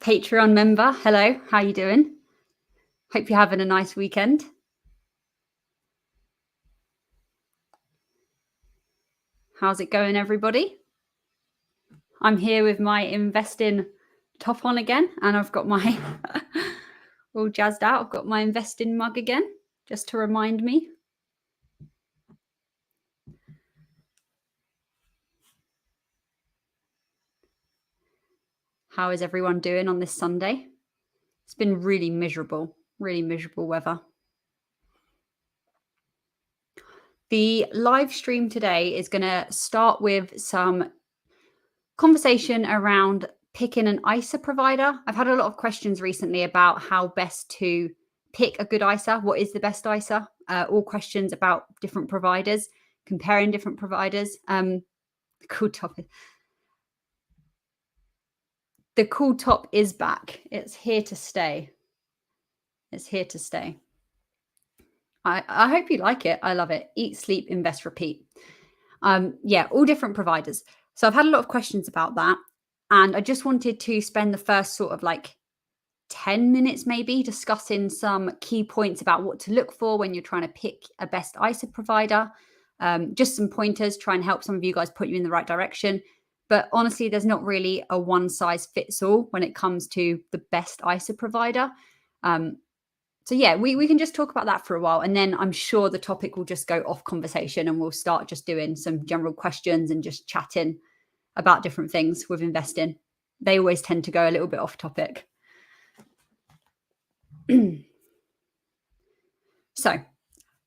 Patreon member, hello, how you doing? Hope you're having a nice weekend. How's it going, everybody? I'm here with my investing top on again, and I've got my all jazzed out. I've got my investing mug again, just to remind me. How is everyone doing on this Sunday? It's been really miserable weather. The live stream today is going to start with some conversation around picking an ISA provider. I've had a lot of questions recently about how best to pick a good ISA. What is the best ISA? All questions about different providers, comparing different providers. Cool topic. The cool top is back. It's here to stay. It's here to stay. I hope you like it. I love it. Eat, sleep, invest, repeat. Yeah, all different providers. So I've had a lot of questions about that. And I just wanted to spend the first sort of 10 minutes maybe discussing some key points about what to look for when you're trying to pick a best ISA provider. Just some pointers, try and help some of you guys put you in the right direction. But honestly, there's not really a one size fits all when it comes to the best ISA provider. So yeah, we can just talk about that for a while. And then I'm sure the topic will just go off conversation and we'll start just doing some general questions and just chatting about different things with investing. They always tend to go a little bit off topic. So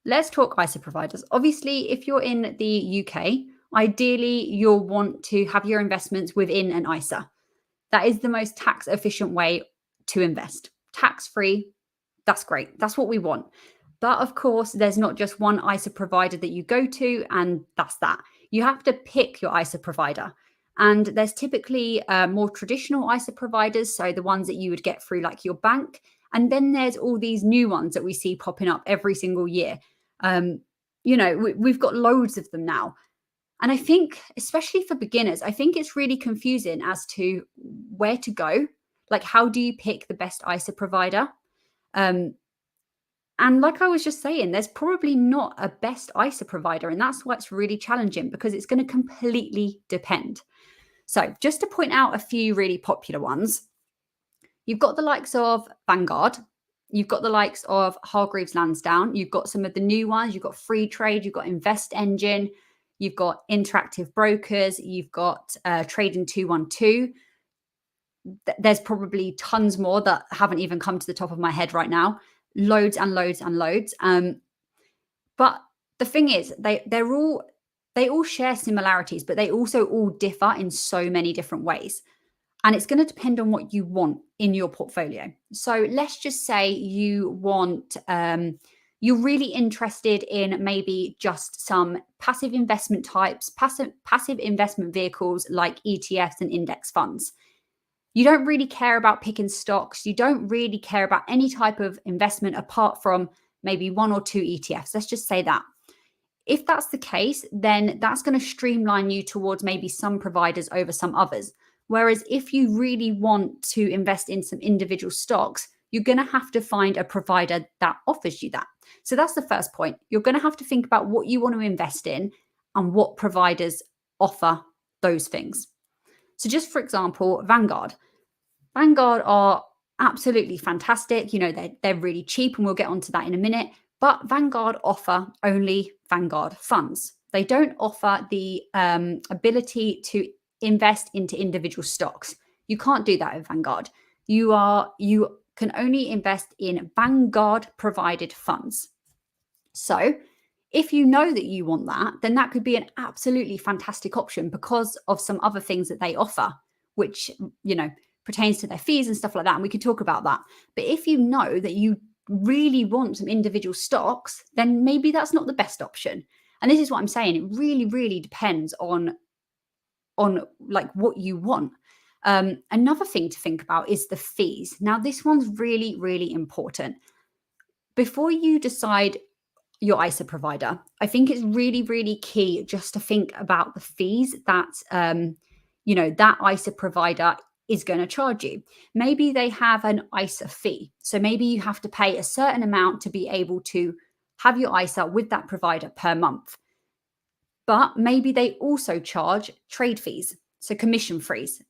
let's talk ISA providers. Obviously, if you're in the UK, ideally you'll want to have your investments within an ISA. That is the most tax efficient way to invest. Tax-free, that's great. That's what we want. But of course, there's not just one ISA provider that you go to and that's that. You have to pick your ISA provider. And there's typically more traditional ISA providers, so the ones that you would get through your bank. And then there's all these new ones that we see popping up every single year. We've got loads of them now. And I think, especially for beginners, I think it's really confusing as to where to go. How do you pick the best ISA provider? And like I was just saying, there's probably not a best ISA provider. And that's why it's really challenging because it's going to completely depend. So just to point out a few really popular ones, you've got the likes of Vanguard. You've got the likes of Hargreaves Lansdown. You've got some of the new ones. You've got Free Trade. You've got Invest Engine. You've got Interactive Brokers. You've got Trading 212. There's probably tons more that haven't even come to the top of my head right now. Loads and loads and loads. But the thing is, they all share similarities, but they also all differ in so many different ways. And it's going to depend on what you want in your portfolio. So let's just say you want, you're really interested in maybe just some passive investment types, passive investment vehicles like ETFs and index funds. You don't really care about picking stocks. You don't really care about any type of investment apart from maybe one or two ETFs. Let's just say that. If that's the case, then that's going to streamline you towards maybe some providers over some others. Whereas if you really want to invest in some individual stocks, you're going to have to find a provider that offers you that. So that's the first point. You're going to have to think about what you want to invest in and what providers offer those things. So just for example, Vanguard are absolutely fantastic. They're really cheap and we'll get onto that in a minute. But Vanguard offer only Vanguard funds. They don't offer the ability to invest into individual stocks. You can't do that with Vanguard. You can only invest in Vanguard provided funds. So if you know that you want that, then that could be an absolutely fantastic option because of some other things that they offer, which, pertains to their fees and stuff like that. And we can talk about that. But if you know that you really want some individual stocks, then maybe that's not the best option. And this is what I'm saying. It really, really depends on what you want. Another thing to think about is the fees. Now, this one's really, really important. Before you decide your ISA provider, I think it's really, really key just to think about the fees that, that ISA provider is going to charge you. Maybe they have an ISA fee. So maybe you have to pay a certain amount to be able to have your ISA with that provider per month. But maybe they also charge trade fees. So commission fees.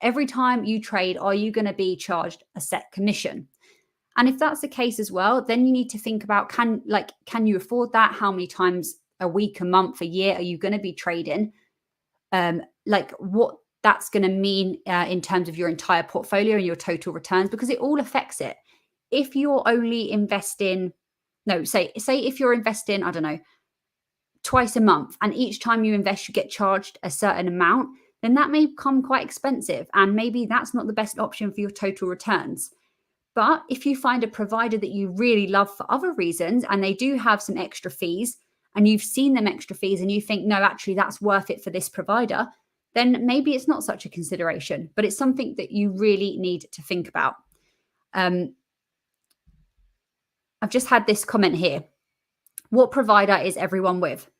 Every time you trade, are you going to be charged a set commission? And if that's the case as well, then you need to think about can you afford that? How many times a week, a month, a year are you going to be trading? What that's going to mean in terms of your entire portfolio and your total returns, because it all affects it. If you're only investing, say if you're investing, I don't know, twice a month, and each time you invest, you get charged a certain amount, then that may become quite expensive. And maybe that's not the best option for your total returns. But if you find a provider that you really love for other reasons, and they do have some extra fees, and you've seen them extra fees and you think, no, actually that's worth it for this provider, then maybe it's not such a consideration, but it's something that you really need to think about. I've just had this comment here. What provider is everyone with?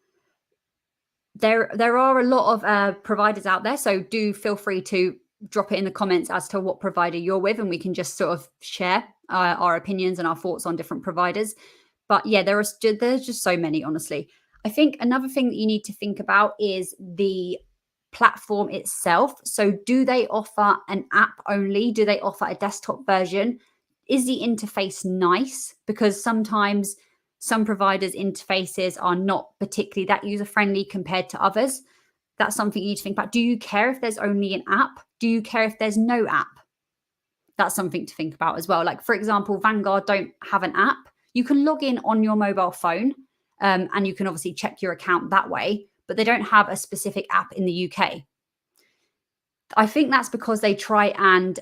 There are a lot of providers out there, so do feel free to drop it in the comments as to what provider you're with, and we can just sort of share our opinions and our thoughts on different providers. But yeah, there's just so many, honestly. I think another thing that you need to think about is the platform itself. So do they offer an app only? Do they offer a desktop version? Is the interface nice? Because sometimes some providers' interfaces are not particularly that user-friendly compared to others. That's something you need to think about. Do you care if there's only an app? Do you care if there's no app? That's something to think about as well. Like, for example, Vanguard don't have an app. You can log in on your mobile phone and you can obviously check your account that way, but they don't have a specific app in the UK. I think that's because they try and,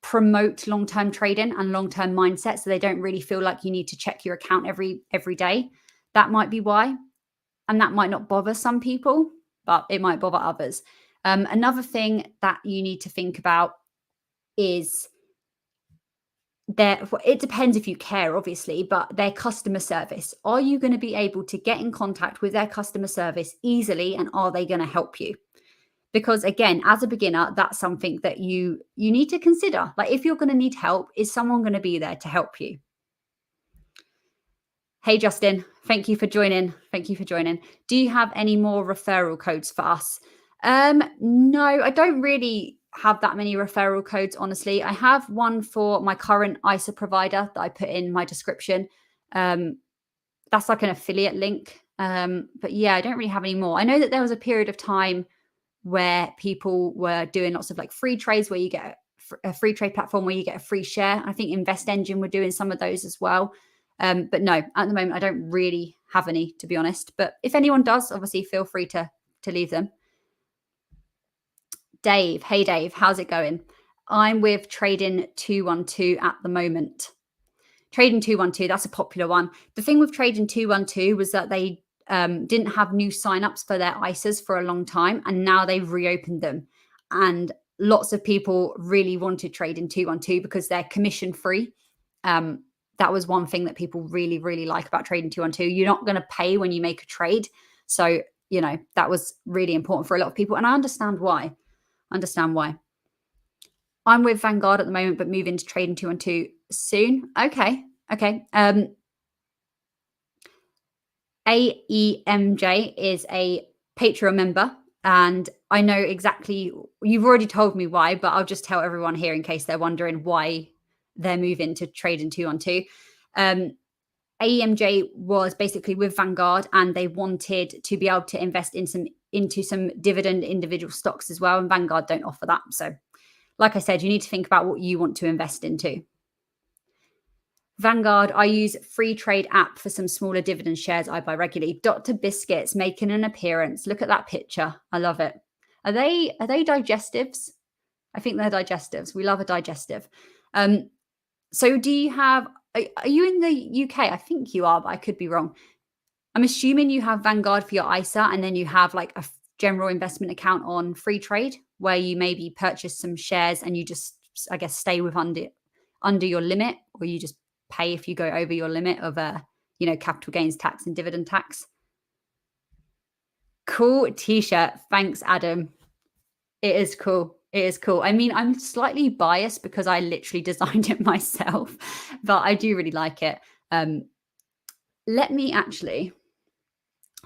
promote long-term trading and long-term mindset. So they don't really feel like you need to check your account every day. That might be why. And that might not bother some people, but it might bother others. Another thing that you need to think about is it depends if you care, obviously, but their customer service. Are you going to be able to get in contact with their customer service easily, and are they going to help you? Because again, as a beginner, that's something that you need to consider. Like, if you're going to need help, is someone going to be there to help you? Hey, Justin, thank you for joining. Do you have any more referral codes for us? No, I don't really have that many referral codes, honestly. I have one for my current ISA provider that I put in my description. That's like an affiliate link. But yeah, I don't really have any more. I know that there was a period of time where people were doing lots of like free trades where you get a free trade platform where you get a free share. I think Invest Engine were doing some of those as well. But no, at the moment, I don't really have any, to be honest. But if anyone does, obviously feel free to leave them. Dave, hey Dave, how's it going? I'm with Trading 212 at the moment. Trading 212, that's a popular one. The thing with Trading 212 was that they didn't have new signups for their ISAs for a long time, and now they've reopened them. And lots of people really wanted Trading 212 because they're commission free. That was one thing that people really, really like about Trading 212. You're not going to pay when you make a trade. So, that was really important for a lot of people. And I understand why. I'm with Vanguard at the moment, but moving to Trading 212 soon. Okay. AEMJ is a Patreon member, and I know exactly, you've already told me why, but I'll just tell everyone here in case they're wondering why they're moving to Trading 212. AEMJ was basically with Vanguard, and they wanted to be able to invest into some dividend individual stocks as well, and Vanguard don't offer that. So like I said, you need to think about what you want to invest into. Vanguard, I use free trade app for some smaller dividend shares I buy regularly. Dr. Biscuits making an appearance. Look at that picture. I love it. Are they digestives? I think they're digestives. We love a digestive. So do you have, are you in the UK? I think you are, but I could be wrong. I'm assuming you have Vanguard for your ISA, and then you have like a general investment account on free trade where you maybe purchase some shares and you just, I guess, stay with under your limit, or you just pay if you go over your limit of capital gains tax and dividend tax. Cool t-shirt. Thanks, Adam. It is cool. It is cool. I mean, I'm slightly biased because I literally designed it myself, but I do really like it. Um, let me actually,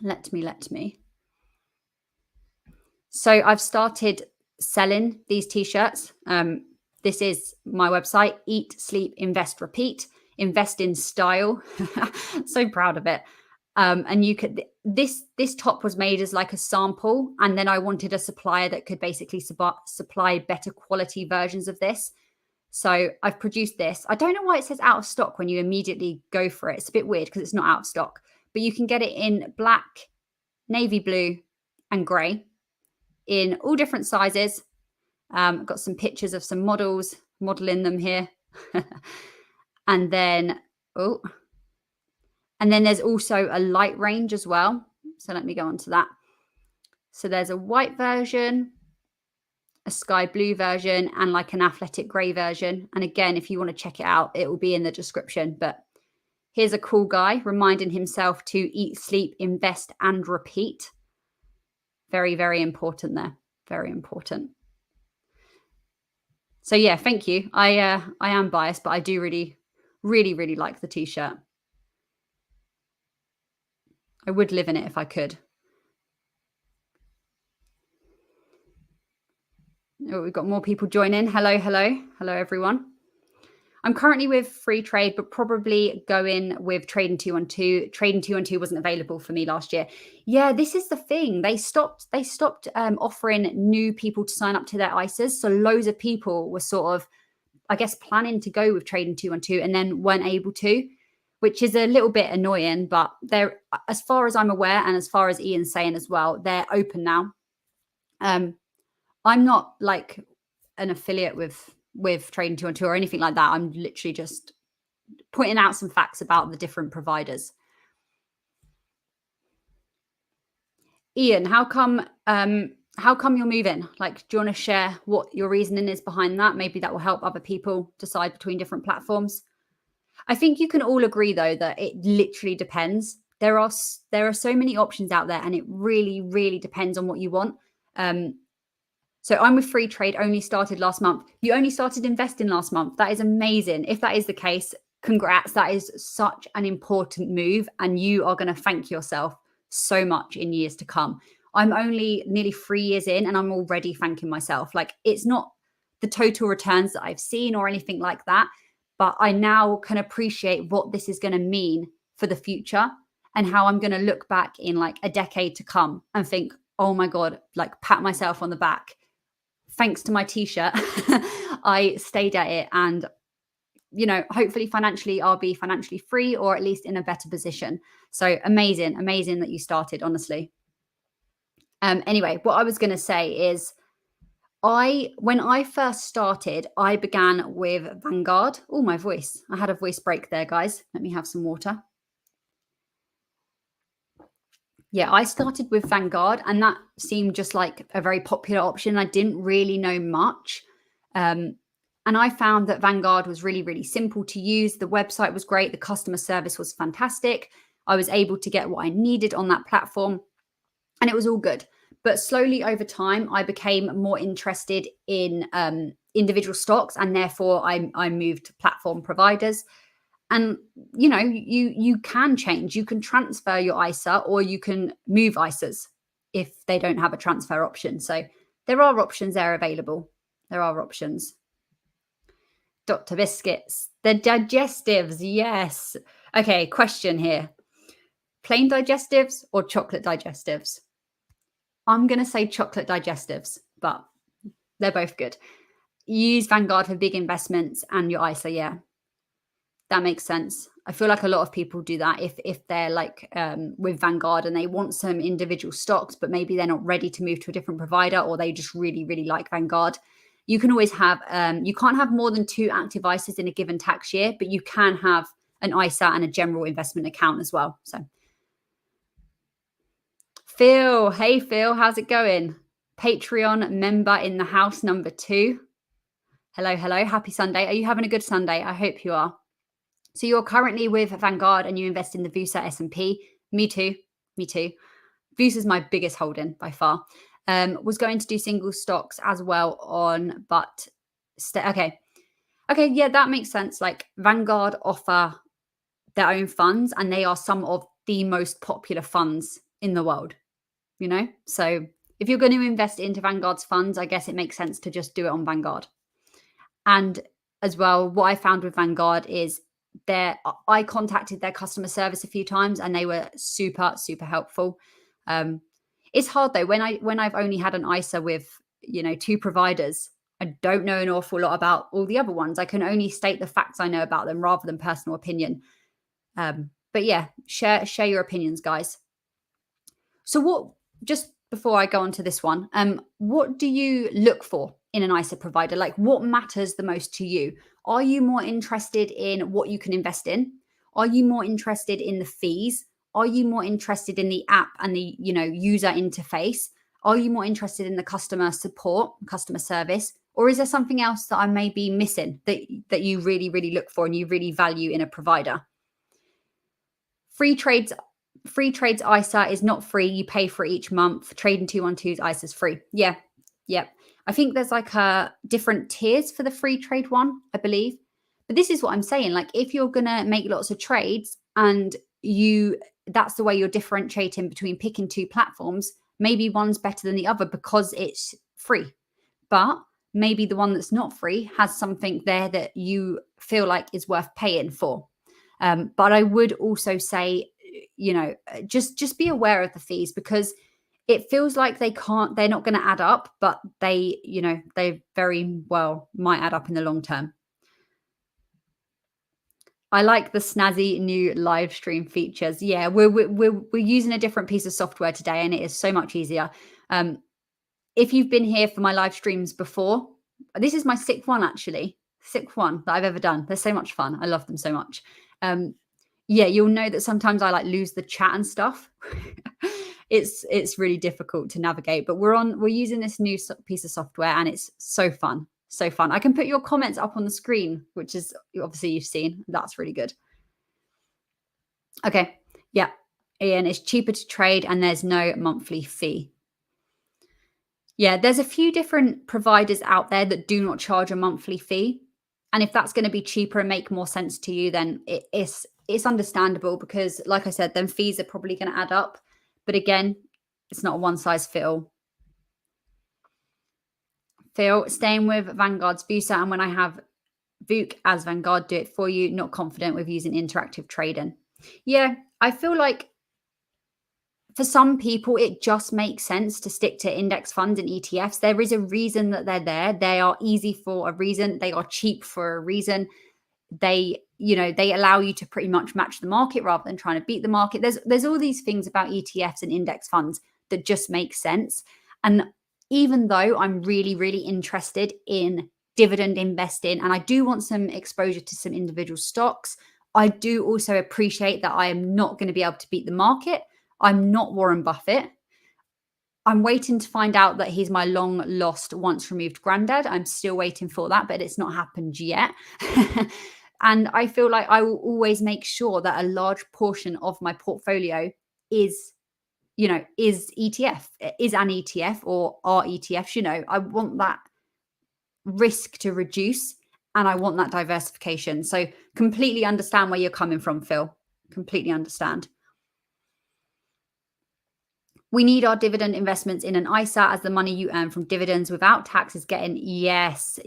let me. So I've started selling these t-shirts. This is my website, Eat, Sleep, Invest, Repeat, invest in style. So proud of it. And you could this top was made as like a sample, and then I wanted a supplier that could basically supply better quality versions of this. So I've produced this. I don't know why it says out of stock when you immediately go for it. It's a bit weird because it's not out of stock, but you can get it in black, navy blue, and grey in all different sizes. I've got some pictures of some models modeling them here. And then, oh, and then there's also a light range as well. So let me go on to that. So there's a white version, a sky blue version, and like an athletic grey version. And again, if you want to check it out, it will be in the description. But here's a cool guy reminding himself to eat, sleep, invest, and repeat. Very, very important there. Very important. So yeah, thank you. I am biased, but I do really, really, really like the t-shirt. I would live in it if I could. Oh, we've got more people joining. Hello, hello, hello, everyone. I'm currently with free trade, but probably going with Trading 212. Trading 212 wasn't available for me last year. Yeah, this is the thing. They stopped offering new people to sign up to their ISAs. So loads of people were sort of, I guess, planning to go with Trading 212 and then weren't able to, which is a little bit annoying. But they're, as far as I'm aware, and as far as Ian's saying as well, they're open now. I'm not like an affiliate with Trading 212 or anything like that. I'm literally just pointing out some facts about the different providers. Ian, how come you're moving? Like, do you want to share what your reasoning is behind that? Maybe that will help other people decide between different platforms. I think you can all agree though that it literally depends. There are so many options out there, and it really, really depends on what you want. So I'm with free trade, only started last month. You only started investing last month. That is amazing. If that is the case, congrats. That is such an important move, and you are going to thank yourself so much in years to come. I'm only nearly 3 years in, and I'm already thanking myself. Like, it's not the total returns that I've seen or anything like that, but I now can appreciate what this is going to mean for the future and how I'm going to look back in like a decade to come and think, oh my God, like pat myself on the back. Thanks to my t-shirt, I stayed at it, and hopefully financially I'll be financially free, or at least in a better position. So amazing that you started, honestly. Anyway, what I was going to say is when I first started, I began with Vanguard. Oh, my voice. I had a voice break there, guys. Let me have some water. Yeah, I started with Vanguard, and that seemed just like a very popular option. I didn't really know much. And I found that Vanguard was really, really simple to use. The website was great. The customer service was fantastic. I was able to get what I needed on that platform, and it was all good. But slowly over time, I became more interested in individual stocks, and therefore I moved platform providers. And you can change. You can transfer your ISA, or you can move ISAs if they don't have a transfer option. So there are options there available. There are options. Dr. Biscuits, the digestives, yes. Okay, question here. Plain digestives or chocolate digestives? I'm going to say chocolate digestives, but they're both good. Use Vanguard for big investments and your ISA, yeah. That makes sense. I feel like a lot of people do that if they're like with Vanguard and they want some individual stocks, but maybe they're not ready to move to a different provider, or they just really, really like Vanguard. You can always have, you can't have more than 2 active ISAs in a given tax year, but you can have an ISA and a general investment account as well. So Phil, hey Phil, how's it going? Patreon member in the house, number 2. Hello, hello. Happy Sunday. Are you having a good Sunday? I hope you are. So you're currently with Vanguard and you invest in the VUSA S&P. Me too. Me too. VUSA is my biggest holding by far. Was going to do single stocks as well on, but okay. Okay, yeah, that makes sense. Like Vanguard offer their own funds and they are some of the most popular funds in the world, you know? So if you're going to invest into Vanguard's funds, I guess it makes sense to just do it on Vanguard. And as well, what I found with Vanguard is I contacted their customer service a few times and they were super, super helpful. Um, it's hard though, when I've only had an ISA with, two providers, I don't know an awful lot about all the other ones. I can only state the facts I know about them rather than personal opinion. But yeah, share your opinions, guys. So just before I go on to this one, what do you look for in an ISA provider? Like what matters the most to you? Are you more interested in what you can invest in? Are you more interested in the fees? Are you more interested in the app and the, user interface? Are you more interested in the customer support, customer service? Or is there something else that I may be missing that you really, really look for and you really value in a provider? Free trades ISA is not free. You pay for it each month. Trading 212's ISA is free. Yeah. Yep. I think there's like different tiers for the free trade one, I believe. But this is what I'm saying. Like if you're going to make lots of trades and that's the way you're differentiating between picking two platforms, maybe one's better than the other because it's free. But maybe the one that's not free has something there that you feel like is worth paying for. But I would also say, just be aware of the fees because it feels like they're not going to add up, but they very well might add up in the long term. I like the snazzy new live stream features. Yeah, we're using a different piece of software today and it is so much easier. If you've been here for my live streams before, this is my sixth one actually. Sixth one that I've ever done. They're so much fun. I love them so much. Yeah, you'll know that sometimes I like lose the chat and stuff. It's really difficult to navigate, but we're using this new piece of software and it's so fun. So fun. I can put your comments up on the screen, which is obviously you've seen. That's really good. Okay. Yeah. Ian, it's cheaper to trade and there's no monthly fee. Yeah, there's a few different providers out there that do not charge a monthly fee. And if that's going to be cheaper and make more sense to you, then it's understandable because, like I said, then fees are probably going to add up. But again, it's not a one size fit all. Phil, staying with Vanguard's Vusa, and when I have Vuk as Vanguard do it for you, not confident with using interactive trading. Yeah, I feel like for some people, it just makes sense to stick to index funds and ETFs. There is a reason that they're there. They are easy for a reason. They are cheap for a reason. They allow you to pretty much match the market rather than trying to beat the market. There's all these things about ETFs and index funds that just make sense. And even though I'm really, really interested in dividend investing and I do want some exposure to some individual stocks, I do also appreciate that I am not going to be able to beat the market. I'm not Warren Buffett. I'm waiting to find out that he's my long lost, once removed granddad. I'm still waiting for that, but it's not happened yet. And I feel like I will always make sure that a large portion of my portfolio is an ETF or are ETFs. I want that risk to reduce and I want that diversification. So completely understand where you're coming from, Phil. Completely understand. We need our dividend investments in an ISA as the money you earn from dividends without tax is getting, yes.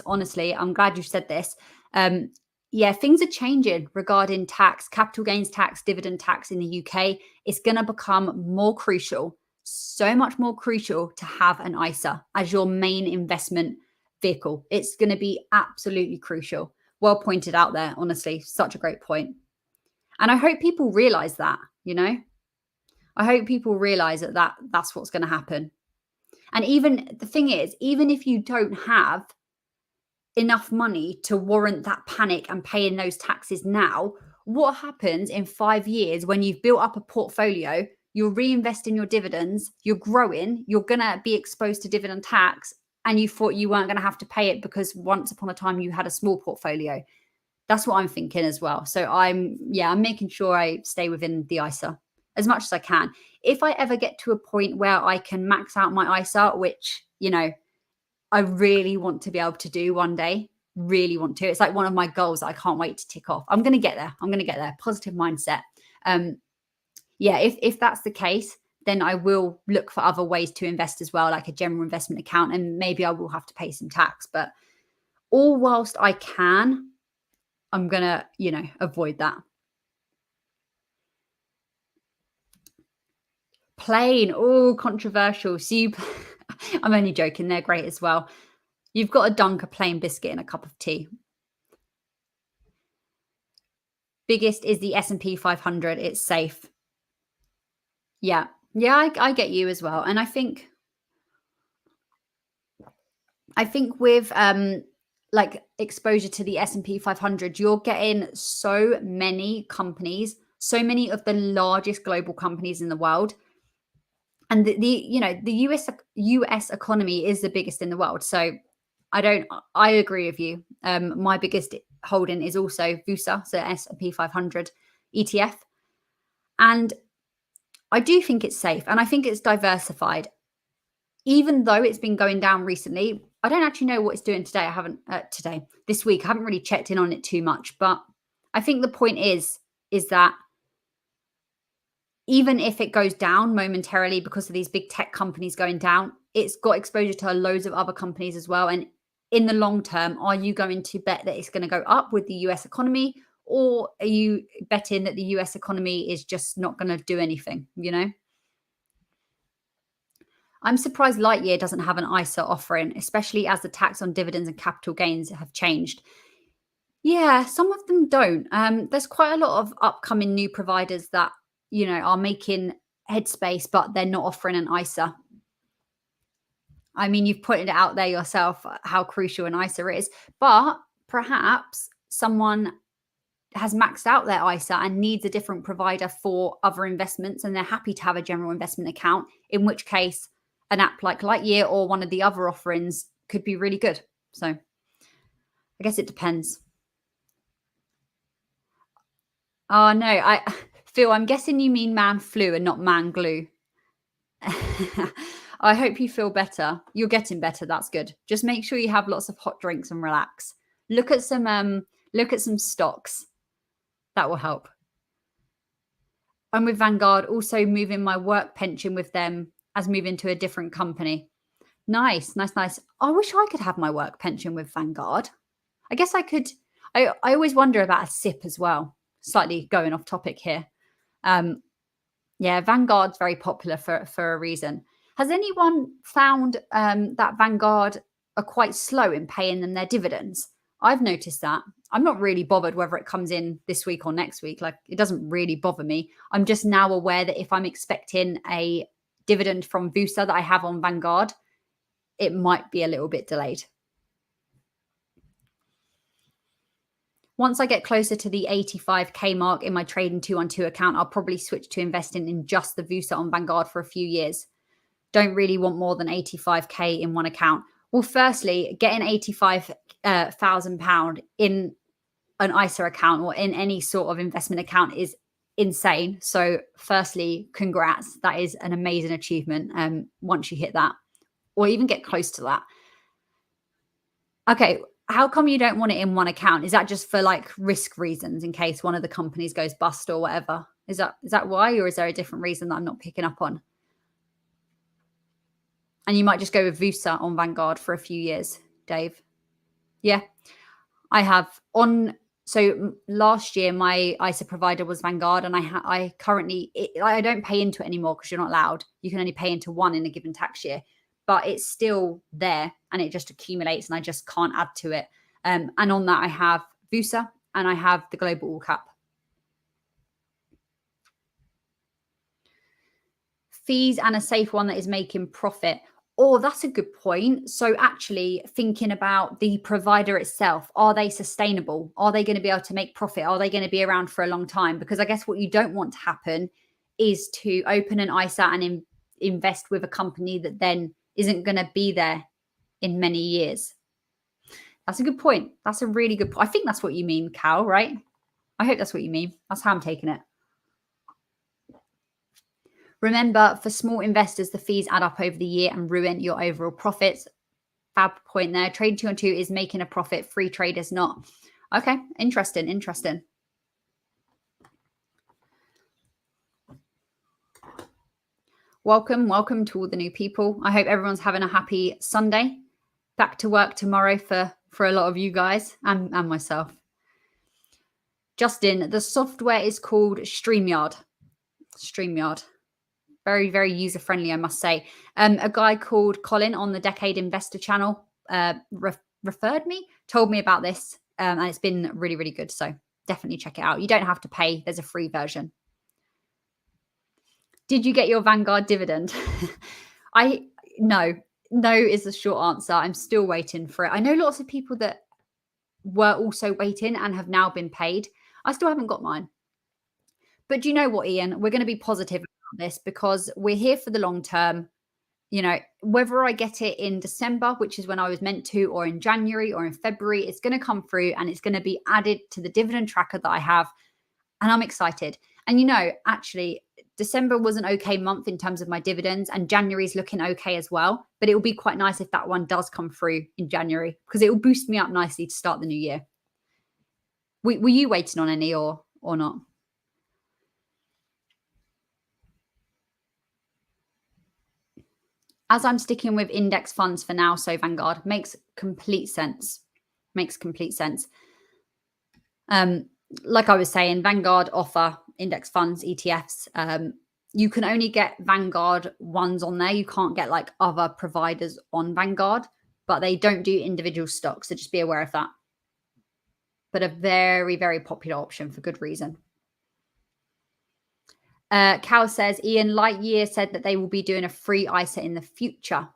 Honestly, I'm glad you said this. Things are changing regarding tax, capital gains tax, dividend tax in the UK. It's going to become more crucial, so much more crucial to have an ISA as your main investment vehicle. It's going to be absolutely crucial. Well pointed out there, honestly, such a great point. And I hope people realize that, I hope people realize that that's what's going to happen. And even the thing is, even if you don't have enough money to warrant that panic and paying those taxes now, what happens in 5 years when you've built up a portfolio, you're reinvesting your dividends, you're growing, you're going to be exposed to dividend tax, and you thought you weren't going to have to pay it because once upon a time you had a small portfolio. That's what I'm thinking as well. So I'm making sure I stay within the ISA. as much as I can. If I ever get to a point where I can max out my ISA, which, I really want to be able to do one day, really want to. It's like one of my goals that I can't wait to tick off. I'm going to get there. I'm going to get there. Positive mindset. Yeah, if that's the case, then I will look for other ways to invest as well, like a general investment account, and maybe I will have to pay some tax. But all whilst I can, I'm going to, avoid that. Plain, oh, controversial. So I'm only joking. They're great as well. You've got to dunk a plain biscuit in a cup of tea. Biggest is the S&P 500. It's safe. Yeah. Yeah, I get you as well. And I think with like exposure to the S&P 500, you're getting so many companies, so many of the largest global companies in the world. And the US economy is the biggest in the world. So I agree with you. My biggest holding is also VUSA, so S&P 500 ETF. And I do think it's safe and I think it's diversified. Even though it's been going down recently, I don't actually know what it's doing today. This week. I haven't really checked in on it too much. But I think the point is that even if it goes down momentarily because of these big tech companies going down, it's got exposure to loads of other companies as well. And in the long term, are you going to bet that it's going to go up with the US economy? Or are you betting that the US economy is just not going to do anything, I'm surprised Lightyear doesn't have an ISA offering, especially as the tax on dividends and capital gains have changed. Yeah, some of them don't. There's quite a lot of upcoming new providers that, are making headspace, but they're not offering an ISA. I mean, you've pointed it out there yourself how crucial an ISA is, but perhaps someone has maxed out their ISA and needs a different provider for other investments, and they're happy to have a general investment account, in which case an app like Lightyear or one of the other offerings could be really good. So I guess it depends. Oh, no, Phil, I'm guessing you mean man flu and not man glue. I hope you feel better. You're getting better. That's good. Just make sure you have lots of hot drinks and relax. Look at some stocks. That will help. I'm with Vanguard, also moving my work pension with them as moving to a different company. Nice. I wish I could have my work pension with Vanguard. I guess I could. I always wonder about a SIP as well. Slightly going off topic here. Yeah, Vanguard's very popular for a reason. Has anyone found that Vanguard are quite slow in paying them their dividends? I've noticed that. I'm not really bothered whether it comes in this week or next week. Like, it doesn't really bother me. I'm just now aware that if I'm expecting a dividend from VUSA that I have on Vanguard, it might be a little bit delayed. Once I get closer to the 85K mark in my trading 212 account, I'll probably switch to investing in just the VUSA on Vanguard for a few years. Don't really want more than 85K in one account. Well, firstly, getting £85,000 in an ISA account or in any sort of investment account is insane. So firstly, congrats. That is an amazing achievement once you hit that or even get close to that. Okay, how come you don't want it in one account? Is that just for like risk reasons in case one of the companies goes bust or whatever? Is that why, or is there a different reason that I'm not picking up on? And you might just go with VUSA on Vanguard for a few years, Dave. Yeah, I have So last year, my ISA provider was Vanguard, and I currently I don't pay into it anymore because you're not allowed. You can only pay into one in a given tax year, but it's still there and it just accumulates, and I just can't add to it. And on that, I have VUSA and I have the Global All Cap. Fees and a safe one that is making profit. Oh, that's a good point. So actually thinking about the provider itself, are they sustainable? Are they going to be able to make profit? Are they going to be around for a long time? Because I guess what you don't want to happen is to open an ISA and invest with a company that then isn't going to be there in many years. That's a good point. That's a really good point. I think that's what you mean, Cal, right? I hope that's what you mean. That's how I'm taking it. Remember, for small investors, the fees add up over the year and ruin your overall profits. Fab point there. Trade 2 on 2 is making a profit. Free trade is not. Okay, interesting, interesting. Welcome to all the new people. I hope everyone's having a happy Sunday. Back to work tomorrow for a lot of you guys and myself. Justin, the software is called StreamYard. Very, very user-friendly, I must say. A guy called Colin on the Decade Investor channel referred me, told me about this, and it's been really, really good. So definitely check it out. You don't have to pay. There's a free version. Did you get your Vanguard dividend? No is the short answer. I'm still waiting for it. I know lots of people that were also waiting and have now been paid. I still haven't got mine. But do you know what, Ian? We're going to be positive about this because we're here for the long term. You know, whether I get it in December, which is when I was meant to, or in January or in February, it's going to come through and it's going to be added to the dividend tracker that I have. And I'm excited. And, you know, actually, December was an okay month in terms of my dividends, and January is looking okay as well. But it will be quite nice if that one does come through in January because it will boost me up nicely to start the new year. Were you waiting on any or not? As I'm sticking with index funds for now, so Vanguard makes complete sense. Like I was saying, Vanguard offer index funds, ETFs. You can only get Vanguard ones on there. You can't get like other providers on Vanguard, but they don't do individual stocks. So just be aware of that. But a very, very popular option for good reason. Cal says, Ian Lightyear said that they will be doing a free ISA in the future.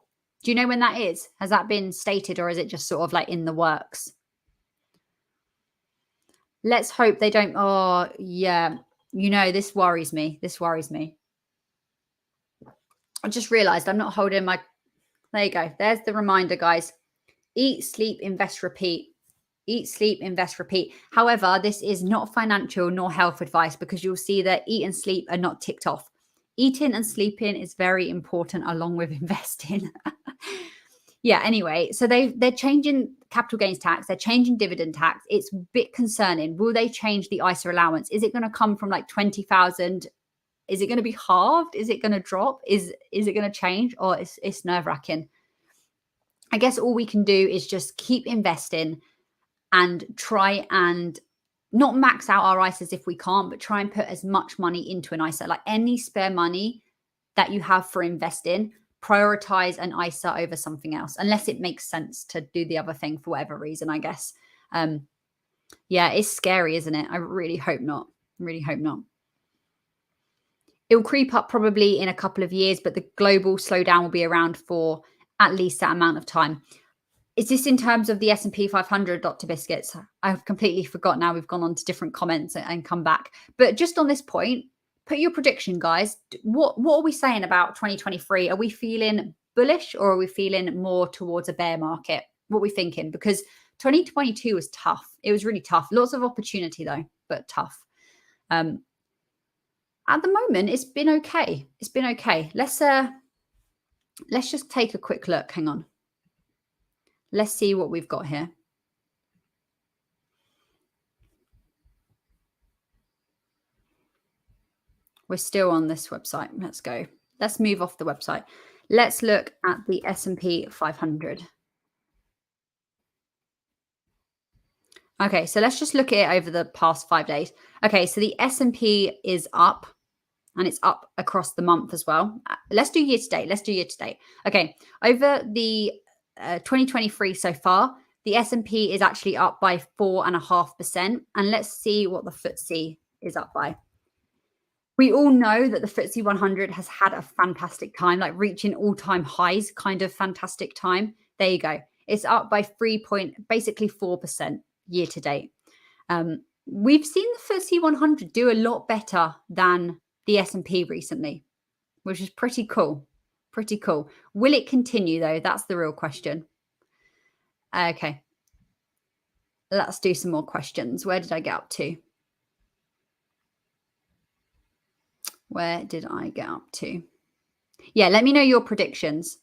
Do you know when that is? Has that been stated or is it just sort of like in the works? Let's hope they don't. Oh, yeah. You know, this worries me. I just realized I'm not holding my. There you go. There's the reminder, guys. Eat, sleep, invest, repeat. Eat, sleep, invest, repeat. However, this is not financial nor health advice because you'll see that eat and sleep are not ticked off. Eating and sleeping is very important along with investing. Yeah, anyway, so they're changing capital gains tax. They're changing dividend tax. It's a bit concerning. Will they change the ISA allowance? Is it going to come from like 20,000? Is it going to be halved? Is it going to drop? Is it going to change? Or it's nerve-wracking. I guess all we can do is just keep investing and try and not max out our ISAs if we can't, but try and put as much money into an ISA. Like any spare money that you have for investing, prioritize an ISA over something else, unless it makes sense to do the other thing for whatever reason, I guess. Yeah, it's scary, isn't it? I really hope not. It will creep up probably in a couple of years, but the global slowdown will be around for at least that amount of time. Is this in terms of the S&P 500, Dr. Biscuits? I've completely forgot now. We've gone on to different comments and come back. But just on this point, put your prediction, guys. What are we saying about 2023? Are we feeling bullish or are we feeling more towards a bear market? What are we thinking? Because 2022 was tough. It was really tough. Lots of opportunity though, but tough. At the moment, it's been okay. Let's just take a quick look. Hang on. Let's see what we've got here. We're still on this website. Let's go. Let's move off the website. Let's look at the S&P 500. Okay, so let's just look at it over the past 5 days. Okay, so the S&P is up and it's up across the month as well. Let's do year to date. Okay, over the 2023 so far, the S&P is actually up by 4.5%. And let's see what the FTSE is up by. We all know that the FTSE 100 has had a fantastic time, like reaching all-time highs, kind of fantastic time. There you go. It's up by basically 4% year to date. We've seen the FTSE 100 do a lot better than the S&P recently, which is pretty cool. Will it continue though? That's the real question. Okay. Let's do some more questions. Where did I get up to? Where did I get up to? Yeah, let me know your predictions.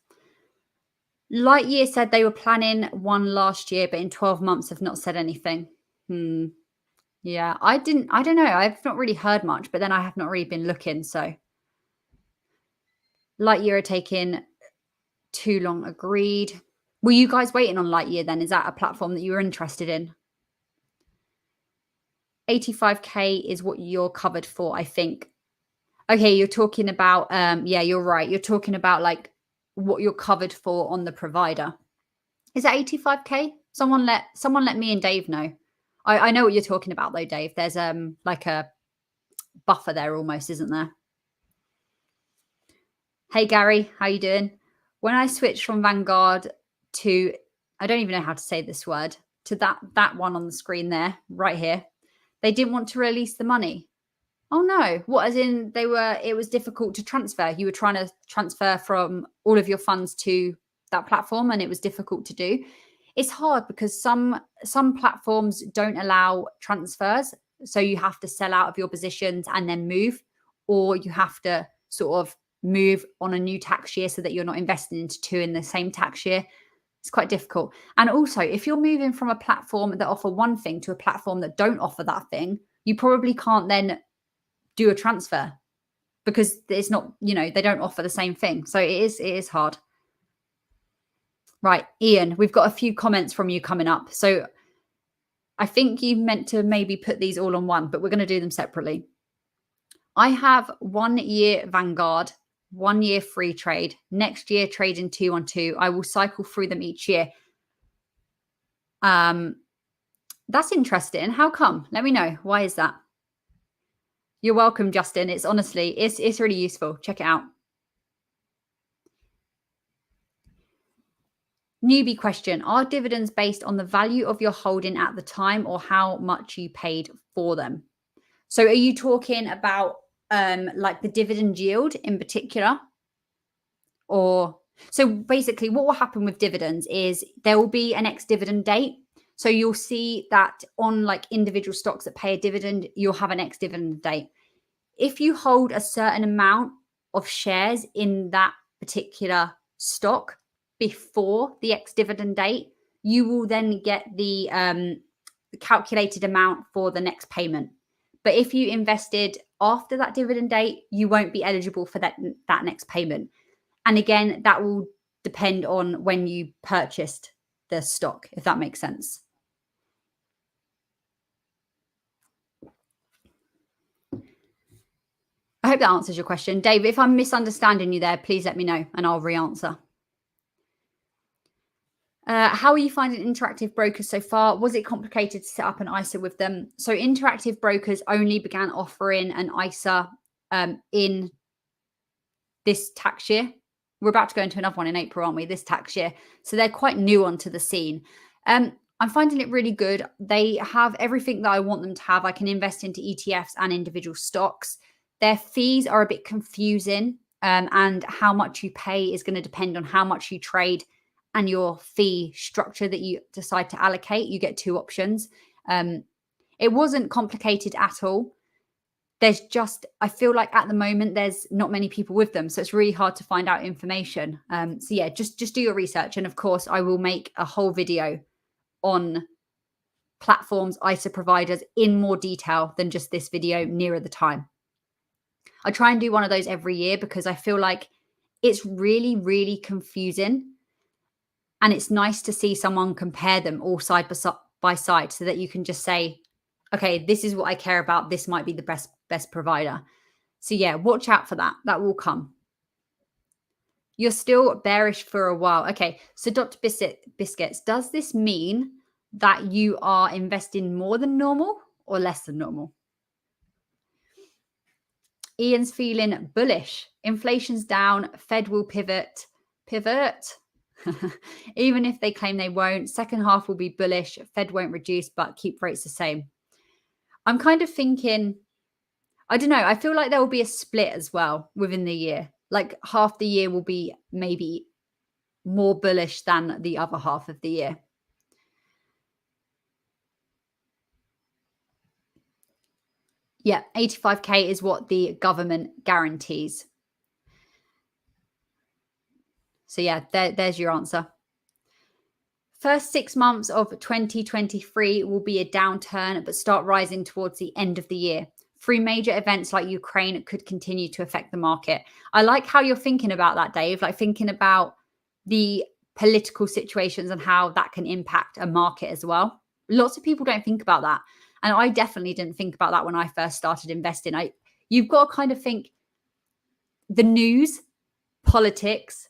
Lightyear said they were planning one last year, but in 12 months have not said anything. Yeah, I don't know. I've not really heard much, but then I have not really been looking. So Lightyear are taking too long, agreed. Were you guys waiting on Lightyear then? Is that a platform that you were interested in? 85K is what you're covered for, I think. Okay, you're talking about yeah, you're right. You're talking about like what you're covered for on the provider. Is that 85K? Someone let me and Dave know. I know what you're talking about though, Dave. There's like a buffer there almost, isn't there? Hey Gary, how you doing? When I switched from Vanguard to, I don't even know how to say this word, to that one on the screen there, right here, they didn't want to release the money. Oh no. What, as in it was difficult to transfer. You were trying to transfer from all of your funds to that platform and it was difficult to do. It's hard because some platforms don't allow transfers. So you have to sell out of your positions and then move, or you have to sort of move on a new tax year so that you're not investing into two in the same tax year. It's quite difficult. And also, if you're moving from a platform that offer one thing to a platform that don't offer that thing, you probably can't then do a transfer because it's not, they don't offer the same thing. So it is hard. Right, Ian, we've got a few comments from you coming up. So I think you meant to maybe put these all on one, but we're going to do them separately. I have 1 year Vanguard, 1 year free trade, next year trading 2-on-2. I will cycle through them each year. That's interesting. How come? Let me know. Why is that? You're welcome, Justin. It's honestly, it's really useful. Check it out. Newbie question. Are dividends based on the value of your holding at the time or how much you paid for them? So are you talking about like the dividend yield in particular? Or so basically what will happen with dividends is there will be an ex-dividend date. So you'll see that on like individual stocks that pay a dividend, you'll have an ex-dividend date. If you hold a certain amount of shares in that particular stock before the ex-dividend date, you will then get the calculated amount for the next payment. But if you invested after that dividend date, you won't be eligible for that next payment. And again, that will depend on when you purchased the stock, if that makes sense. I hope that answers your question. Dave, if I'm misunderstanding you there, please let me know and I'll re-answer. How are you finding Interactive Brokers so far? Was it complicated to set up an ISA with them? So Interactive Brokers only began offering an ISA in this tax year. We're about to go into another one in April, aren't we? This tax year. So they're quite new onto the scene. I'm finding it really good. They have everything that I want them to have. I can invest into ETFs and individual stocks. Their fees are a bit confusing, and how much you pay is going to depend on how much you trade and your fee structure that you decide to allocate. You get two options. It wasn't complicated at all. There's just, I feel like at the moment, there's not many people with them. So it's really hard to find out information. So yeah, just do your research. And of course, I will make a whole video on platforms, ISA providers in more detail than just this video nearer the time. I try and do one of those every year because I feel like it's really, really confusing. And it's nice to see someone compare them all side by side so that you can just say, okay, this is what I care about. This might be the best provider. So yeah, watch out for that. That will come. You're still bearish for a while. Okay, so Dr. Biscuits, does this mean that you are investing more than normal or less than normal? Ian's feeling bullish. Inflation's down. Fed will pivot. Even if they claim they won't, second half will be bullish. Fed won't reduce, but keep rates the same. I'm kind of thinking, I don't know. I feel like there will be a split as well within the year. Like half the year will be maybe more bullish than the other half of the year. Yeah, 85K is what the government guarantees. So yeah, there's your answer. First 6 months of 2023 will be a downturn, but start rising towards the end of the year. Three major events like Ukraine could continue to affect the market. I like how you're thinking about that, Dave, like thinking about the political situations and how that can impact a market as well. Lots of people don't think about that. And I definitely didn't think about that when I first started investing. You've got to kind of think the news, politics,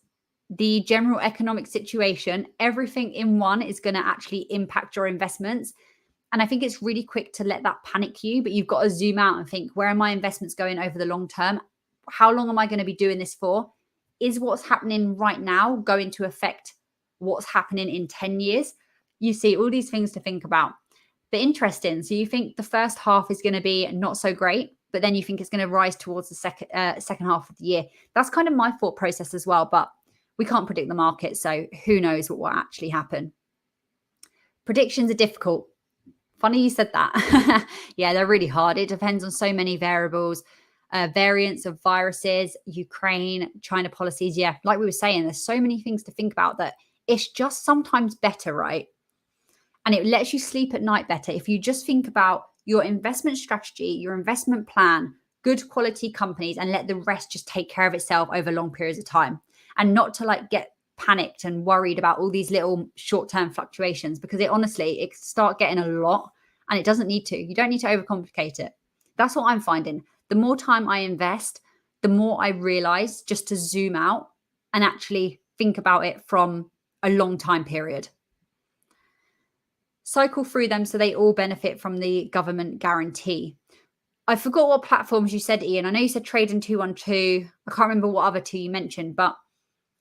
the general economic situation, everything in one is going to actually impact your investments. And I think it's really quick to let that panic you, but you've got to zoom out and think, where are my investments going over the long term? How long am I going to be doing this for? Is what's happening right now going to affect what's happening in 10 years? You see all these things to think about. But interesting. So you think the first half is going to be not so great, but then you think it's going to rise towards the second half of the year. That's kind of my thought process as well. But we can't predict the market, so who knows what will actually happen. Predictions are difficult. Funny you said that. Yeah, they're really hard. It depends on so many variables, variants of viruses, Ukraine, China policies. Yeah, like we were saying, there's so many things to think about that it's just sometimes better, right? And it lets you sleep at night better if you just think about your investment strategy, your investment plan, good quality companies, and let the rest just take care of itself over long periods of time, and not to like get panicked and worried about all these little short-term fluctuations, because it honestly, it start getting a lot and it doesn't need to. You don't need to overcomplicate it. That's what I'm finding. The more time I invest, the more I realize just to zoom out and actually think about it from a long time period. Cycle through them so they all benefit from the government guarantee. I forgot what platforms you said, Ian. I know you said Trading 212. I can't remember what other two you mentioned, but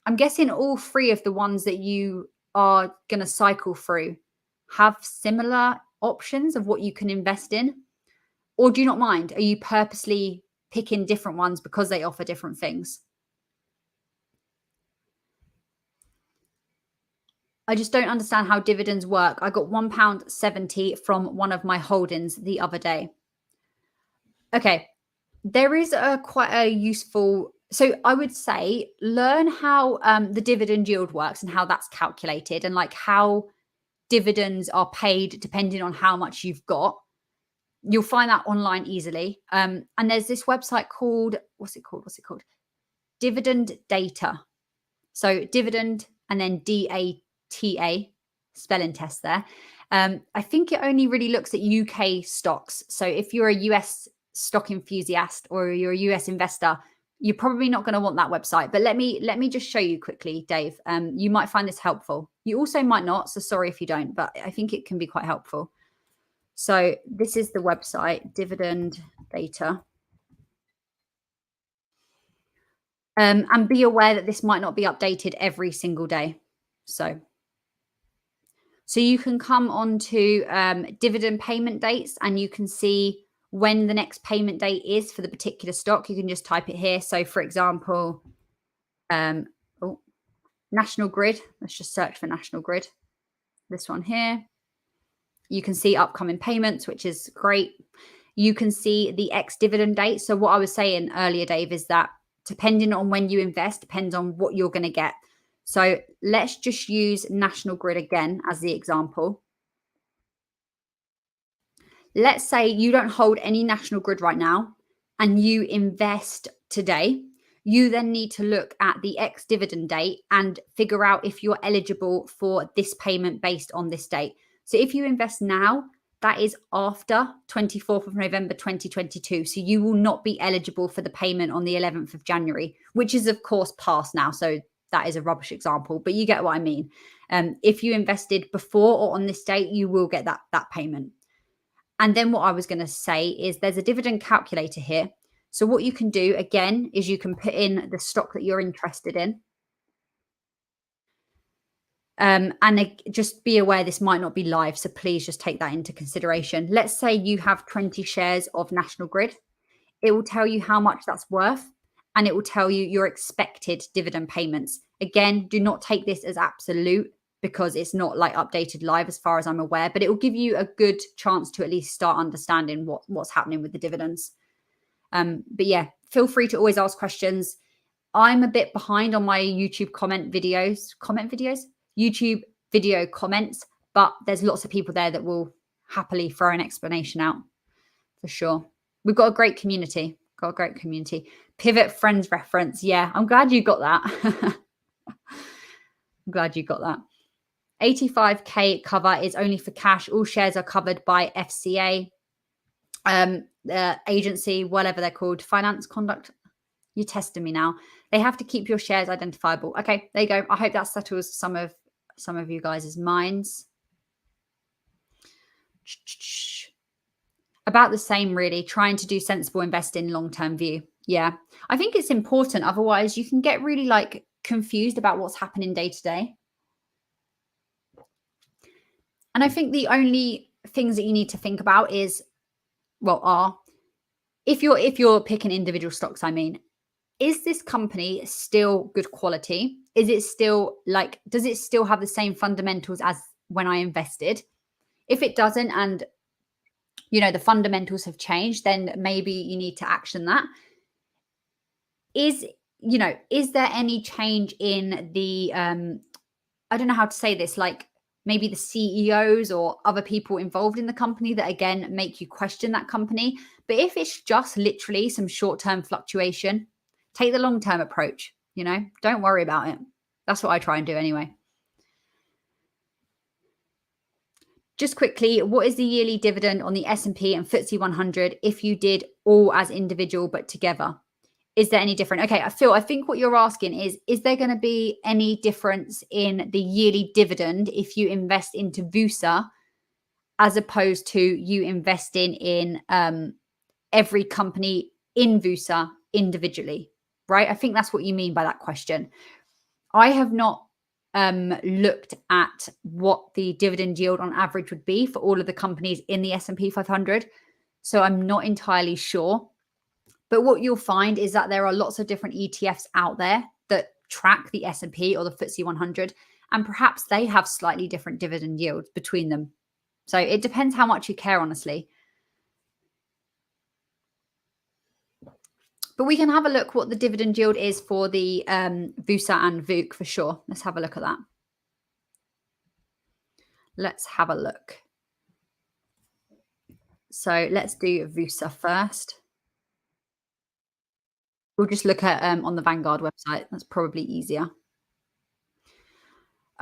I'm guessing all three of the ones that you are going to cycle through have similar options of what you can invest in. Or do you not mind? Are you purposely picking different ones because they offer different things? I just don't understand how dividends work. I got £1.70 from one of my holdings the other day. Okay, there is a quite a useful. So I would say learn how the dividend yield works and how that's calculated, and like how dividends are paid depending on how much you've got. You'll find that online easily. And there's this website called what's it called? Dividend Data. So dividend and then DATA, spelling test there. I think it only really looks at UK stocks. So if you're a US stock enthusiast or you're a US investor, you're probably not going to want that website. But let me just show you quickly, Dave. You might find this helpful. You also might not. So sorry if you don't, but I think it can be quite helpful. So this is the website, Dividend Data. And be aware that this might not be updated every single day. So you can come on to dividend payment dates and you can see when the next payment date is for the particular stock. You can just type it here. So for example, National Grid. Let's just search for National Grid. This one here. You can see upcoming payments, which is great. You can see the ex-dividend date. So what I was saying earlier, Dave, is that depending on when you invest, depends on what you're going to get. So let's just use National Grid again as the example. Let's say you don't hold any National Grid right now and you invest today. You then need to look at the ex-dividend date and figure out if you're eligible for this payment based on this date. So if you invest now, that is after 24th of November 2022. So you will not be eligible for the payment on the 11th of January, which is of course past now. So that is a rubbish example, but you get what I mean. If you invested before or on this date, you will get that payment. And then what I was going to say is there's a dividend calculator here. So what you can do again is you can put in the stock that you're interested in. And just be aware this might not be live, so please just take that into consideration. Let's say you have 20 shares of National Grid. It will tell you how much that's worth, and it will tell you your expected dividend payments. Again, do not take this as absolute. because it's not like updated live as far as I'm aware, but it will give you a good chance to at least start understanding what's happening with the dividends. But yeah, feel free to always ask questions. I'm a bit behind on my YouTube YouTube video comments, but there's lots of people there that will happily throw an explanation out for sure. We've got a great community. Pivot friends reference. Yeah, I'm glad you got that. I'm glad you got that. 85K cover is only for cash. All shares are covered by FCA, agency, whatever they're called, finance conduct. You're testing me now. They have to keep your shares identifiable. Okay, there you go. I hope that settles some of you guys' minds. About the same, really. Trying to do sensible investing, long-term view. Yeah, I think it's important. Otherwise, you can get really like confused about what's happening day to day. And I think the only things that you need to think about is, if you're picking individual stocks, I mean, is this company still good quality? Is it still does it still have the same fundamentals as when I invested? If it doesn't, and the fundamentals have changed, then maybe you need to action that. Is there any change in the I don't know how to say this, like maybe the CEOs or other people involved in the company that again make you question that company? But if it's just literally some short-term fluctuation, take the long-term approach, don't worry about it. That's what I try and do anyway. Just quickly, what is the yearly dividend on the S&P and FTSE 100 if you did all as individual but together? Is there any different? Okay, I think what you're asking is there going to be any difference in the yearly dividend if you invest into VUSA as opposed to you investing in every company in VUSA individually, right? I think that's what you mean by that question. I have not looked at what the dividend yield on average would be for all of the companies in the S&P 500. So I'm not entirely sure. But what you'll find is that there are lots of different ETFs out there that track the S&P or the FTSE 100, and perhaps they have slightly different dividend yields between them. So it depends how much you care, honestly. But we can have a look what the dividend yield is for the VUSA and VOOC for sure. Let's have a look at that. Let's have a look. So let's do VUSA first. We'll just look at on the Vanguard website. That's probably easier.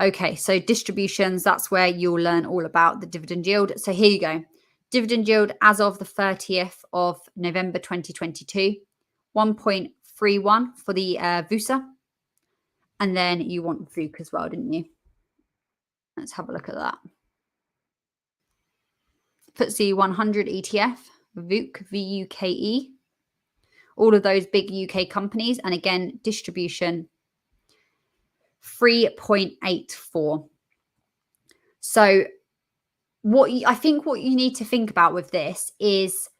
Okay, so distributions, that's where you'll learn all about the dividend yield. So here you go. Dividend yield as of the 30th of November 2022, 1.31 for the VUSA. And then you want VOOC as well, didn't you? Let's have a look at that. FTSE 100 ETF, VOOC, VUKE. All of those big UK companies. And again, distribution 3.84. So I think what you need to think about with this is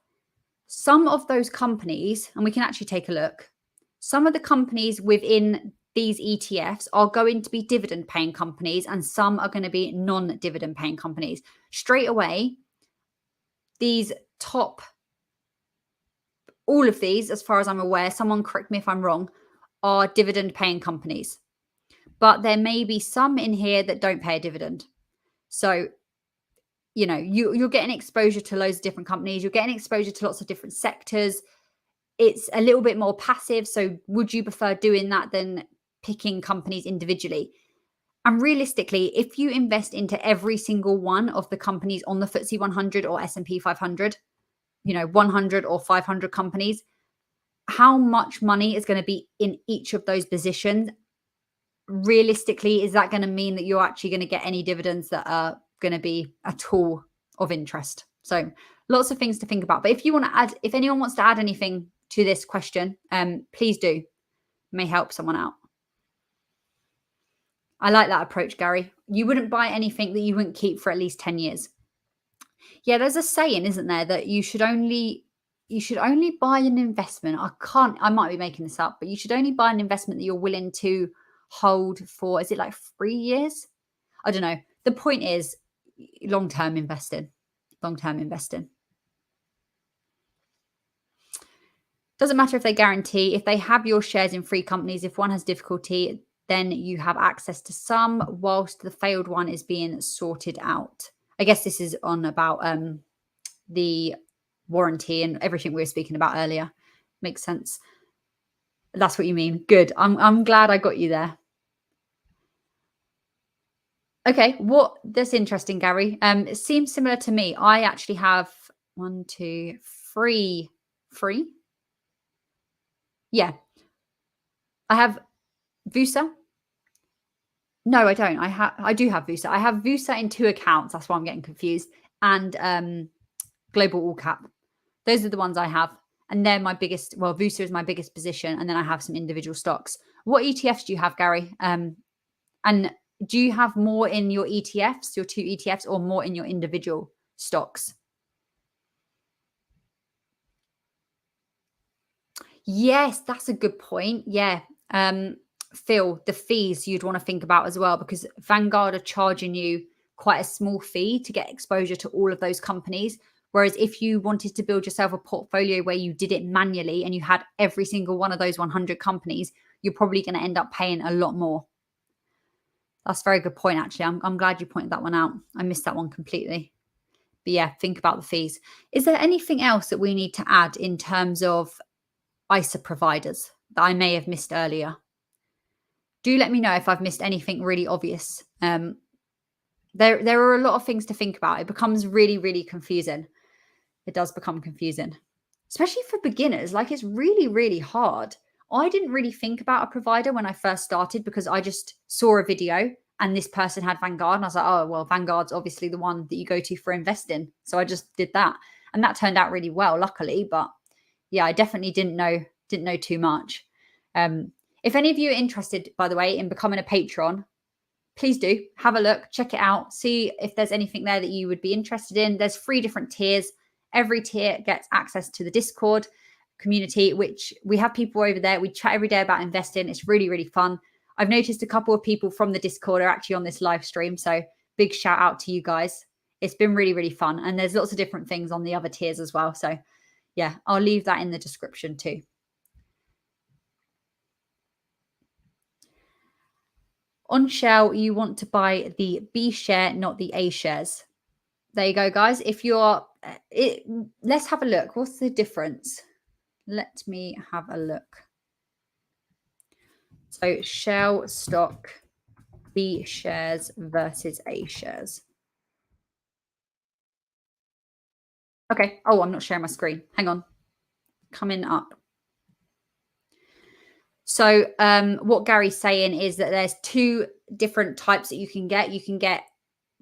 some of those companies, and we can actually take a look, some of the companies within these ETFs are going to be dividend paying companies and some are going to be non-dividend paying companies. Straight away, these top, all of these, as far as I'm aware, someone correct me if I'm wrong, are dividend paying companies. But there may be some in here that don't pay a dividend. So, you're getting exposure to loads of different companies. You're getting exposure to lots of different sectors. It's a little bit more passive. So would you prefer doing that than picking companies individually? And realistically, if you invest into every single one of the companies on the FTSE 100 or S&P 500, 100 or 500 companies, how much money is going to be in each of those positions? Realistically, is that going to mean that you're actually going to get any dividends that are going to be at all of interest? So lots of things to think about. But if anyone wants to add anything to this question, please do. It may help someone out. I like that approach, Gary. You wouldn't buy anything that you wouldn't keep for at least 10 years. Yeah, there's a saying, isn't there, that you should only buy an investment. I might be making this up, but you should only buy an investment that you're willing to hold for, is it like 3 years? I don't know. The point is long-term investing. Long-term investing. Doesn't matter if they guarantee, if they have your shares in free companies, if one has difficulty, then you have access to some whilst the failed one is being sorted out. I guess this is on about the warranty and everything we were speaking about earlier. Makes sense. That's what you mean. Good. I'm glad I got you there. Okay, that's interesting, Gary. It seems similar to me. I actually have one, two, three. Yeah, I have Vusa. No, I don't. I do have Vusa. I have Vusa in 2 accounts. That's why I'm getting confused. And Global All Cap. Those are the ones I have. And they're my biggest, well, Vusa is my biggest position. And then I have some individual stocks. What ETFs do you have, Gary? And do you have more in your ETFs, your 2 ETFs, or more in your individual stocks? Yes, that's a good point. Yeah. Phil, the fees you'd want to think about as well, because Vanguard are charging you quite a small fee to get exposure to all of those companies. Whereas if you wanted to build yourself a portfolio where you did it manually and you had every single one of those 100 companies, you're probably going to end up paying a lot more. That's a very good point, actually. I'm glad you pointed that one out. I missed that one completely. But yeah, think about the fees. Is there anything else that we need to add in terms of ISA providers that I may have missed earlier? Do let me know if I've missed anything really obvious. There are a lot of things to think about. It becomes really, really confusing. It does become confusing, especially for beginners. Like, it's really, really hard. I didn't really think about a provider when I first started because I just saw a video and this person had Vanguard. And I was like, oh, well, Vanguard's obviously the one that you go to for investing. So I just did that. And that turned out really well, luckily. But yeah, I definitely didn't know too much. If any of you are interested, by the way, in becoming a patron, please do have a look, check it out, see if there's anything there that you would be interested in. There's 3 different tiers. Every tier gets access to the Discord community, which we have people over there. We chat every day about investing. It's really, really fun. I've noticed a couple of people from the Discord are actually on this live stream. So big shout out to you guys. It's been really, really fun. And there's lots of different things on the other tiers as well. So yeah, I'll leave that in the description too. On Shell, you want to buy the B share, not the A shares. There you go, guys. If you're, let's have a look. What's the difference? Let me have a look. So Shell stock, B shares versus A shares. Okay. Oh, I'm not sharing my screen. Hang on. Coming up. So what Gary's saying is that there's 2 different types that you can get. You can get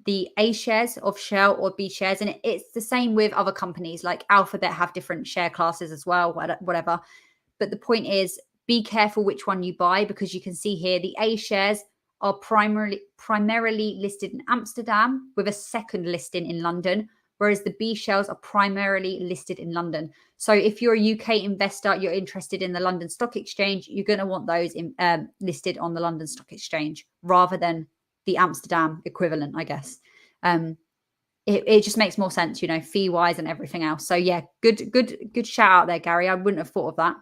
the A shares of Shell or B shares. And it's the same with other companies like Alphabet have different share classes as well, whatever. But the point is, be careful which one you buy, because you can see here the A shares are primarily listed in Amsterdam with a second listing in London, whereas the B shares are primarily listed in London. So if you're a UK investor, you're interested in the London Stock Exchange, you're going to want those listed on the London Stock Exchange rather than the Amsterdam equivalent, I guess. It just makes more sense, fee wise and everything else. So yeah, good shout out there, Gary. I wouldn't have thought of that.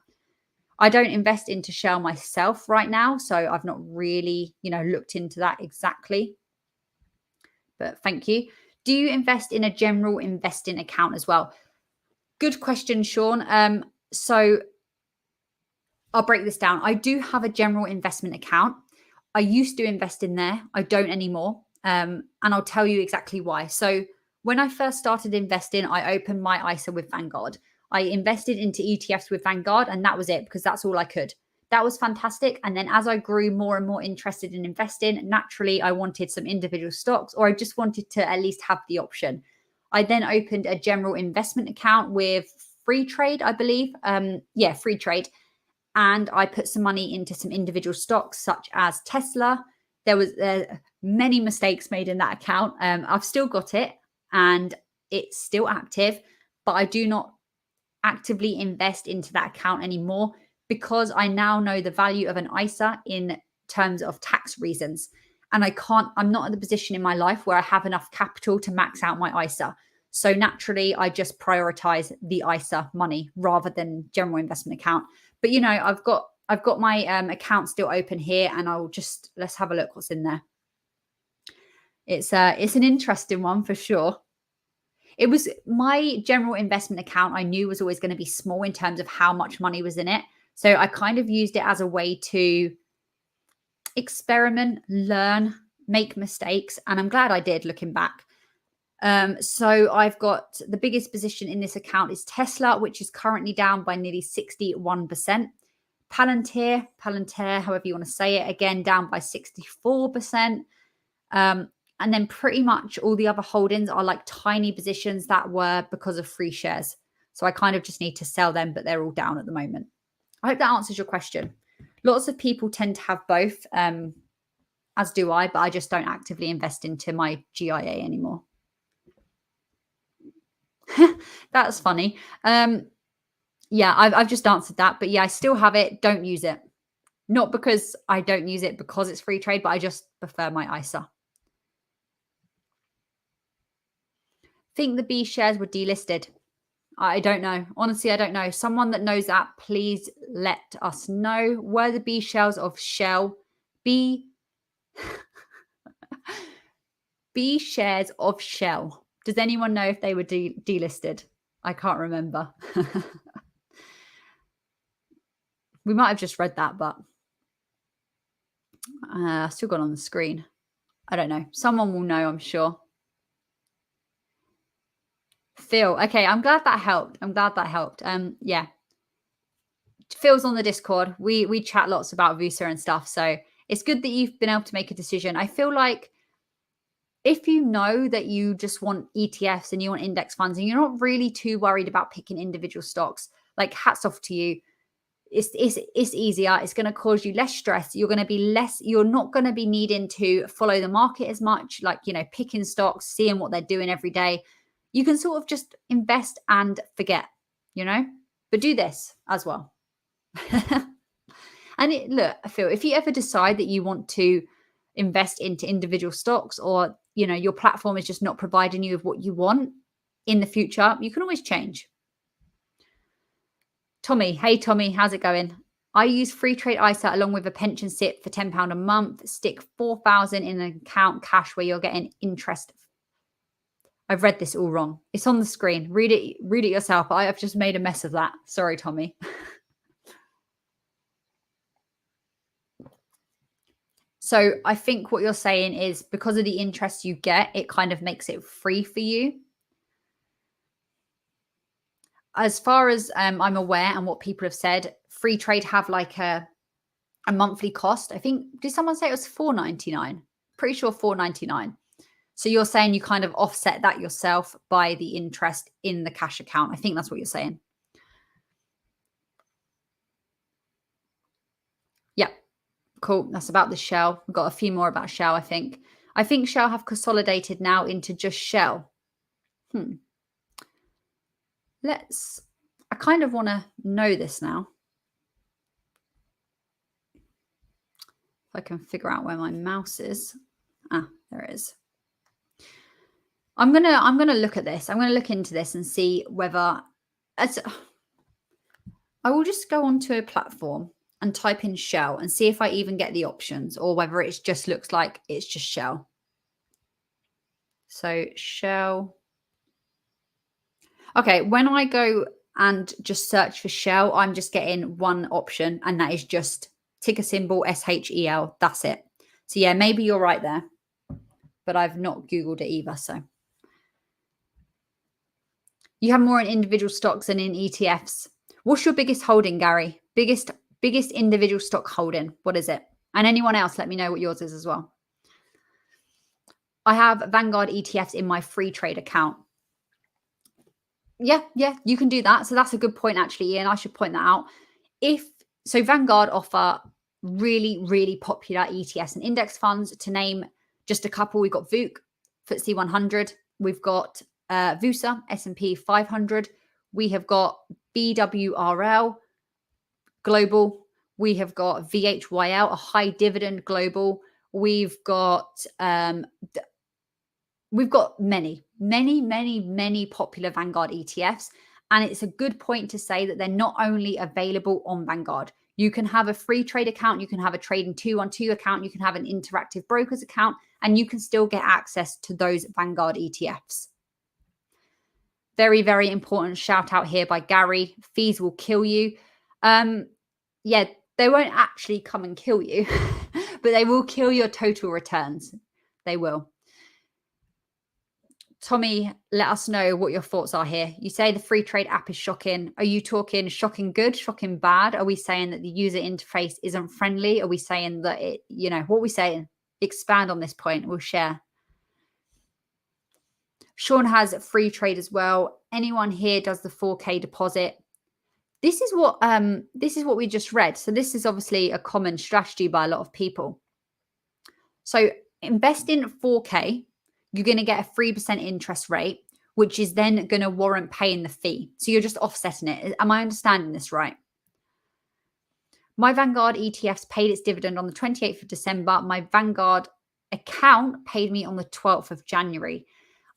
I don't invest into Shell myself right now, so I've not really, looked into that exactly. But thank you. Do you invest in a general investing account as well? Good question, Sean. So I'll break this down. I do have a general investment account. I used to invest in there. I don't anymore. And I'll tell you exactly why. So when I first started investing, I opened my ISA with Vanguard. I invested into ETFs with Vanguard, and that was it, because that's all I could. That was fantastic. And then as I grew more and more interested in investing, naturally, I wanted some individual stocks, or I just wanted to at least have the option. I then opened a general investment account with Free Trade, I believe. Free Trade. And I put some money into some individual stocks, such as Tesla. There was many mistakes made in that account. I've still got it, and it's still active, but I do not actively invest into that account anymore, because I now know the value of an ISA in terms of tax reasons. And I'm not in the position in my life where I have enough capital to max out my ISA. So naturally, I just prioritize the ISA money rather than general investment account. But I've got my account still open here, and let's have a look what's in there. It's an interesting one for sure. It was my general investment account. I knew was always going to be small in terms of how much money was in it. So I kind of used it as a way to experiment, learn, make mistakes. And I'm glad I did looking back. So I've got the biggest position in this account is Tesla, which is currently down by nearly 61%. Palantir, however you want to say it, again, down by 64%. And then pretty much all the other holdings are like tiny positions that were because of free shares. So I kind of just need to sell them, but they're all down at the moment. I hope that answers your question. Lots of people tend to have both, as do I, but I just don't actively invest into my GIA anymore. That's funny. Yeah, I've just answered that. But yeah, I still have it. Don't use it. Not because I don't use it because it's free trade, but I just prefer my ISA. Think the B shares were delisted. I don't know. Honestly, I don't know. Someone that knows that, please let us know. Were the B shares of Shell B shares of Shell? Does anyone know if they were delisted? I can't remember. We might have just read that, but still got on the screen. I don't know. Someone will know, I'm sure. Phil. Okay, I'm glad that helped. Yeah. Phil's on the Discord. We chat lots about Vusa and stuff. So it's good that you've been able to make a decision. I feel like if you know that you just want ETFs and you want index funds and you're not really too worried about picking individual stocks, like hats off to you. It's easier. It's going to cause you less stress. You're not going to be needing to follow the market as much, like, picking stocks, seeing what they're doing every day. You can sort of just invest and forget, but do this as well. And look, Phil, if you ever decide that you want to invest into individual stocks or, your platform is just not providing you with what you want in the future, you can always change. Tommy, hey Tommy, how's it going? I use free trade ISA along with a pension SIP for £10 a month. Stick 4,000 in an account cash where you're getting interest. I've read this all wrong. It's on the screen. Read it yourself. I have just made a mess of that. Sorry, Tommy. So I think what you're saying is because of the interest you get, it kind of makes it free for you. As far as I'm aware and what people have said, free trade have like a monthly cost. I think, did someone say it was $4.99? Pretty sure $4.99. So you're saying you kind of offset that yourself by the interest in the cash account. I think that's what you're saying. Yeah, cool. That's about the Shell. We've got a few more about Shell, I think. I think Shell have consolidated now into just Shell. I kind of want to know this now. If I can figure out where my mouse is. There it is. I'm gonna look at this. I'm gonna look into this and see whether I will just go onto a platform and type in Shell and see if I even get the options or whether it just looks like it's just Shell. So Shell. Okay, when I go and just search for Shell, I'm just getting one option, and that is just ticker symbol SHEL. That's it. So yeah, maybe you're right there, but I've not Googled it either. So you have more in individual stocks than in ETFs. What's your biggest holding, Gary? Biggest individual stock holding. What is it? And anyone else, let me know what yours is as well. I have Vanguard ETFs in my free trade account. Yeah, you can do that. So that's a good point, actually, Ian. I should point that out. So Vanguard offer really, really popular ETFs and index funds. To name just a couple, we've got VOOC, FTSE 100. We've got Vusa, S&P 500. We have got BWRL Global. We have got VHYL, a high dividend global. We've got many popular Vanguard ETFs. And it's a good point to say that they're not only available on Vanguard. You can have a free trade account, you can have a trading 212 account, you can have an interactive brokers account, and you can still get access to those Vanguard ETFs. Very, very important shout out here by Gary. Fees will kill you. Yeah, they won't actually come and kill you, but they will kill your total returns. They will. Tommy, let us know what your thoughts are here. You say the free trade app is shocking. Are you talking shocking good, shocking bad? Are we saying that the user interface isn't friendly? Are we saying that it, what are we saying? Expand on this point. We'll share. Sean has free trade as well. Anyone here does the 4K deposit? This is what we just read. So this is obviously a common strategy by a lot of people. So invest in 4K. You're going to get a 3% interest rate, which is then going to warrant paying the fee. So you're just offsetting it. Am I understanding this right? My Vanguard ETFs paid its dividend on the 28th of December. My Vanguard account paid me on the 12th of January.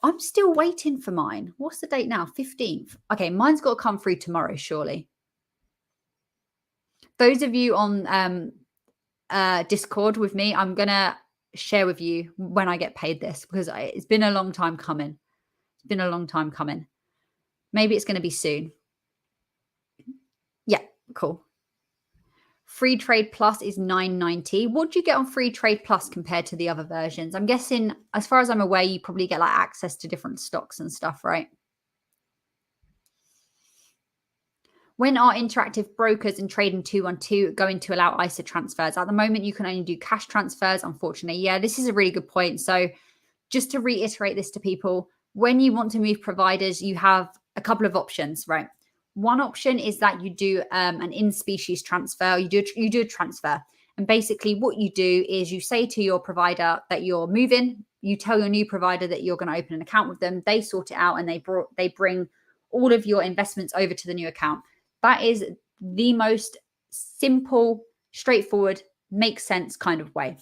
I'm still waiting for mine. What's the date now? 15th. Okay, mine's got to come through tomorrow, surely. Those of you on Discord with me, I'm going to share with you when I get paid this, because it's been a long time coming. It's been a long time coming. Maybe it's going to be soon. Yeah, cool. Free Trade Plus is $9.90. What do you get on Free Trade Plus compared to the other versions? I'm guessing, as far as I'm aware, you probably get like access to different stocks and stuff, right? When are interactive brokers and trading 212 going to allow ISA transfers? At the moment, you can only do cash transfers, unfortunately. Yeah, this is a really good point. So just to reiterate this to people, when you want to move providers, you have a couple of options, right? One option is that you do an in-species transfer. You do a transfer. And basically what you do is you say to your provider that you're moving. You tell your new provider that you're going to open an account with them. They sort it out and they bring all of your investments over to the new account. That is the most simple, straightforward, makes sense kind of way.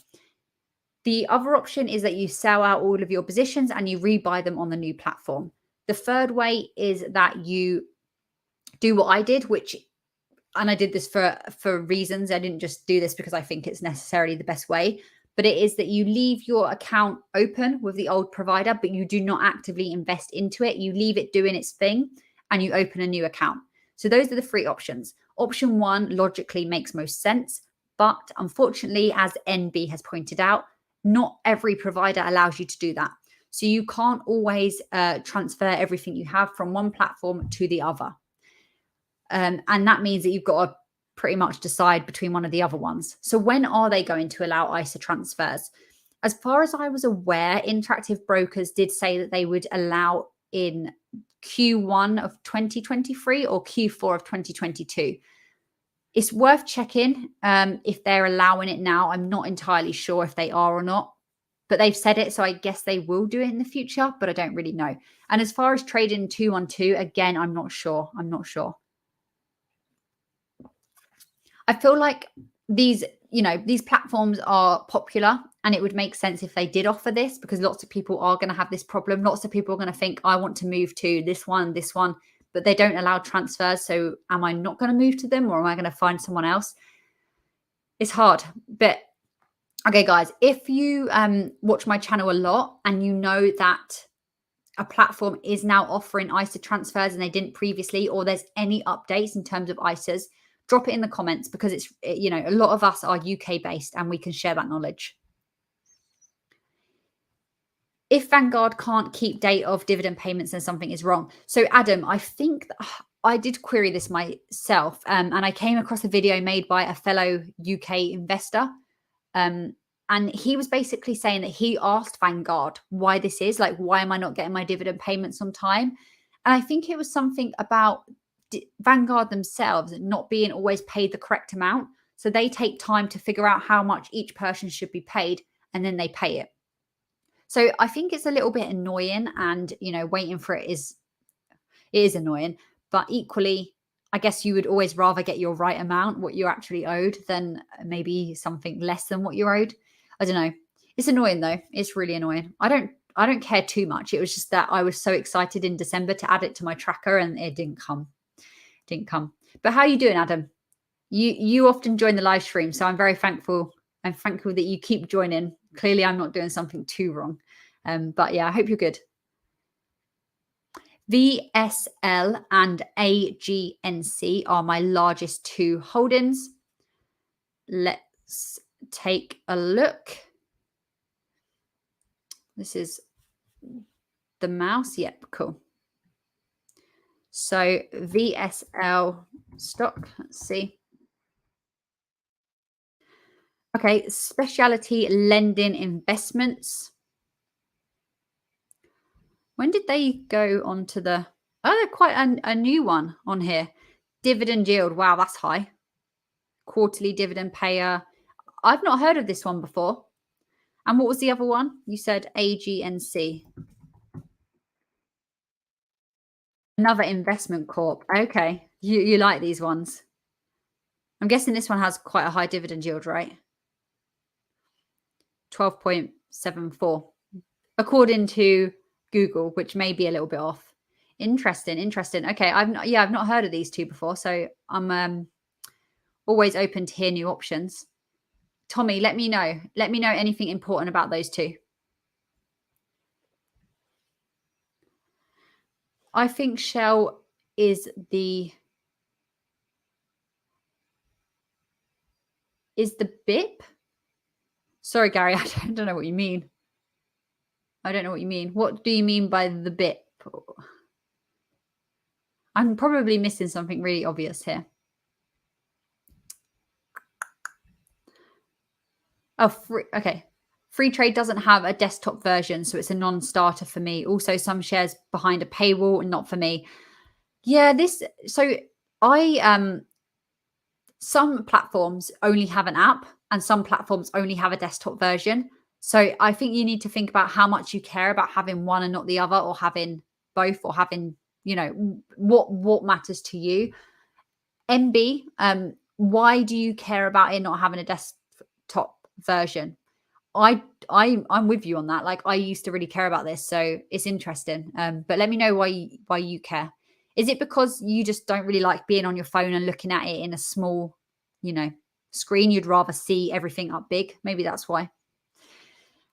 The other option is that you sell out all of your positions and you rebuy them on the new platform. The third way is that you do what I did, and I did this for reasons. I didn't just do this because I think it's necessarily the best way, but it is that you leave your account open with the old provider, but you do not actively invest into it. You leave it doing its thing and you open a new account. So those are the three options. Option one logically makes most sense, but unfortunately, as NB has pointed out, not every provider allows you to do that. So you can't always transfer everything you have from one platform to the other. And that means that you've got to pretty much decide between one of the other ones. So when are they going to allow ISA transfers? As far as I was aware, interactive brokers did say that they would allow in Q1 of 2023 or Q4 of 2022. It's worth checking if they're allowing it now. I'm not entirely sure if they are or not, but they've said it, so I guess they will do it in the future, but I don't really know. And as far as trading 212, again, I'm not sure. I feel like these platforms are popular, and it would make sense if they did offer this, because lots of people are going to have this problem. Lots of people are going to think, I want to move to this one, but they don't allow transfers. So am I not going to move to them, or am I going to find someone else? It's hard. But okay, guys, if you watch my channel a lot and you know that a platform is now offering ISA transfers and they didn't previously, or there's any updates in terms of ISAs, drop it in the comments, because it's, a lot of us are UK based and we can share that knowledge. If Vanguard can't keep date of dividend payments, then something is wrong. So Adam, I think I did query this myself, and I came across a video made by a fellow UK investor. And he was basically saying that he asked Vanguard why this is, like, why am I not getting my dividend payments on time? And I think it was something about Vanguard themselves not being always paid the correct amount. So they take time to figure out how much each person should be paid, and then they pay it. So I think it's a little bit annoying, and, waiting for it is annoying, but equally, I guess you would always rather get your right amount, what you're actually owed, than maybe something less than what you're owed. I don't know. It's annoying though. It's really annoying. I don't care too much. It was just that I was so excited in December to add it to my tracker and it didn't come. Didn't come. But how are you doing, Adam? You often join the live stream, so I'm very thankful. I'm thankful that you keep joining. Clearly, I'm not doing something too wrong. But yeah, I hope you're good. VSL and AGNC are my largest two holdings. Let's take a look. This is the mouse. Yep, cool. So VSL stock, let's see. Okay, specialty lending investments. When did they go on to the... Oh, they're quite a new one on here. Dividend yield. Wow, that's high. Quarterly dividend payer. I've not heard of this one before. And what was the other one? You said AGNC. Another investment corp. Okay. You like these ones. I'm guessing this one has quite a high dividend yield, right? 12.74. According to Google, which may be a little bit off. Interesting. Okay, I've not heard of these two before, so I'm always open to hear new options. Tommy, let me know. Let me know anything important about those two. I think Shell is the BIP. Sorry, Gary, I don't know what you mean. I don't know what you mean. What do you mean by the BIP? I'm probably missing something really obvious here. Oh, okay. Free Trade doesn't have a desktop version, so it's a non-starter for me. Also, some shares behind a paywall, not for me. Yeah, some platforms only have an app and some platforms only have a desktop version. So I think you need to think about how much you care about having one and not the other, or having both, or having, what matters to you. MB, why do you care about it not having a desktop version? I'm with you on that. Like, I used to really care about this, so it's interesting. But let me know why you care. Is it because you just don't really like being on your phone and looking at it in a small, screen? You'd rather see everything up big. Maybe that's why.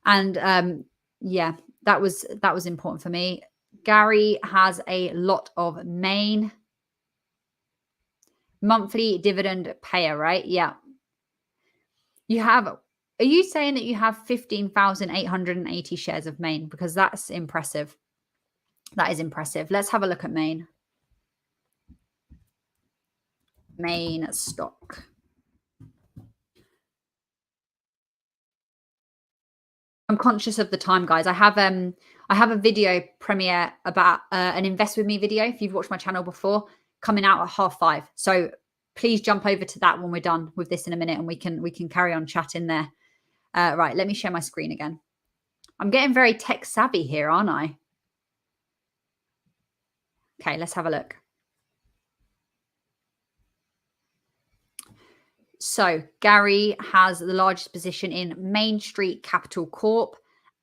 And yeah, that was important for me. Gary has a lot of main monthly dividend payer, right? Yeah. Are you saying that you have 15,880 shares of Main? Because that's impressive. That is impressive. Let's have a look at Main. Main stock. I'm conscious of the time, guys. I have a video premiere about an Invest With Me video, if you've watched my channel before, coming out at 5:30. So please jump over to that when we're done with this in a minute, and we can carry on chatting there. Right, let me share my screen again. I'm getting very tech savvy here, aren't I? Okay, let's have a look. So Gary has the largest position in Main Street Capital Corp.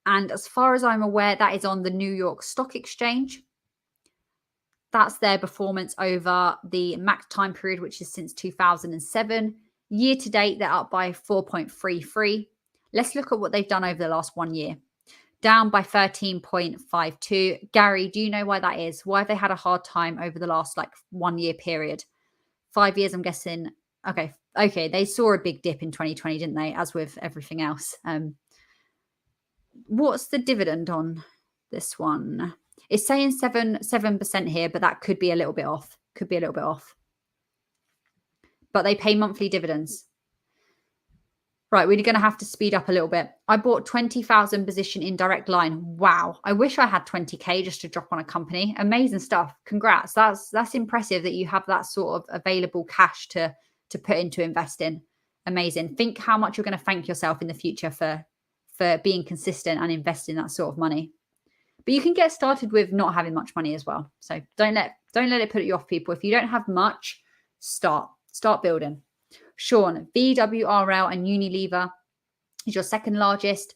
And as far as I'm aware, that is on the New York Stock Exchange. That's their performance over the MAC time period, which is since 2007. Year to date, they're up by 4.33. Let's look at what they've done over the last 1 year. Down by 13.52. Gary, do you know why that is? Why have they had a hard time over the last 1 year period? 5 years, I'm guessing. Okay. They saw a big dip in 2020, didn't they? As with everything else. What's the dividend on this one? It's saying 7% here, but that could be a little bit off. But they pay monthly dividends. Right, we're going to have to speed up a little bit. I bought 20,000 position in Direct Line. Wow. I wish I had 20K just to drop on a company. Amazing stuff. Congrats. That's impressive that you have that sort of available cash to put into investing. Amazing. Think how much you're going to thank yourself in the future for being consistent and investing that sort of money. But you can get started with not having much money as well. So don't let it put you off, people. If you don't have much, start building. Sean, VWRL and Unilever is your second largest,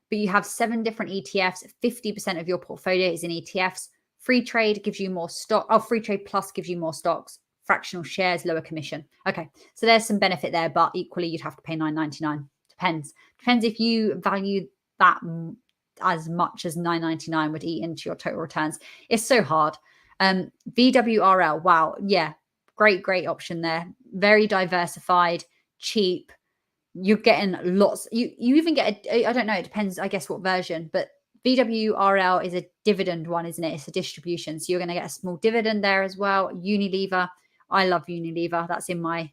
but you have 7 different ETFs. 50% of your portfolio is in ETFs. Free trade gives you more stock. Oh, free trade plus gives you more stocks. Fractional shares, lower commission. Okay, so there's some benefit there, but equally you'd have to pay $9.99. Depends if you value that as much as $9.99 would eat into your total returns. It's so hard. VWRL, wow, yeah, great option there. Very diversified, cheap. You're getting lots. You even get I don't know, it depends, I guess, what version, but VWRL is a dividend one, isn't it? It's a distribution, so you're going to get a small dividend there as well. Unilever, I love Unilever. That's in my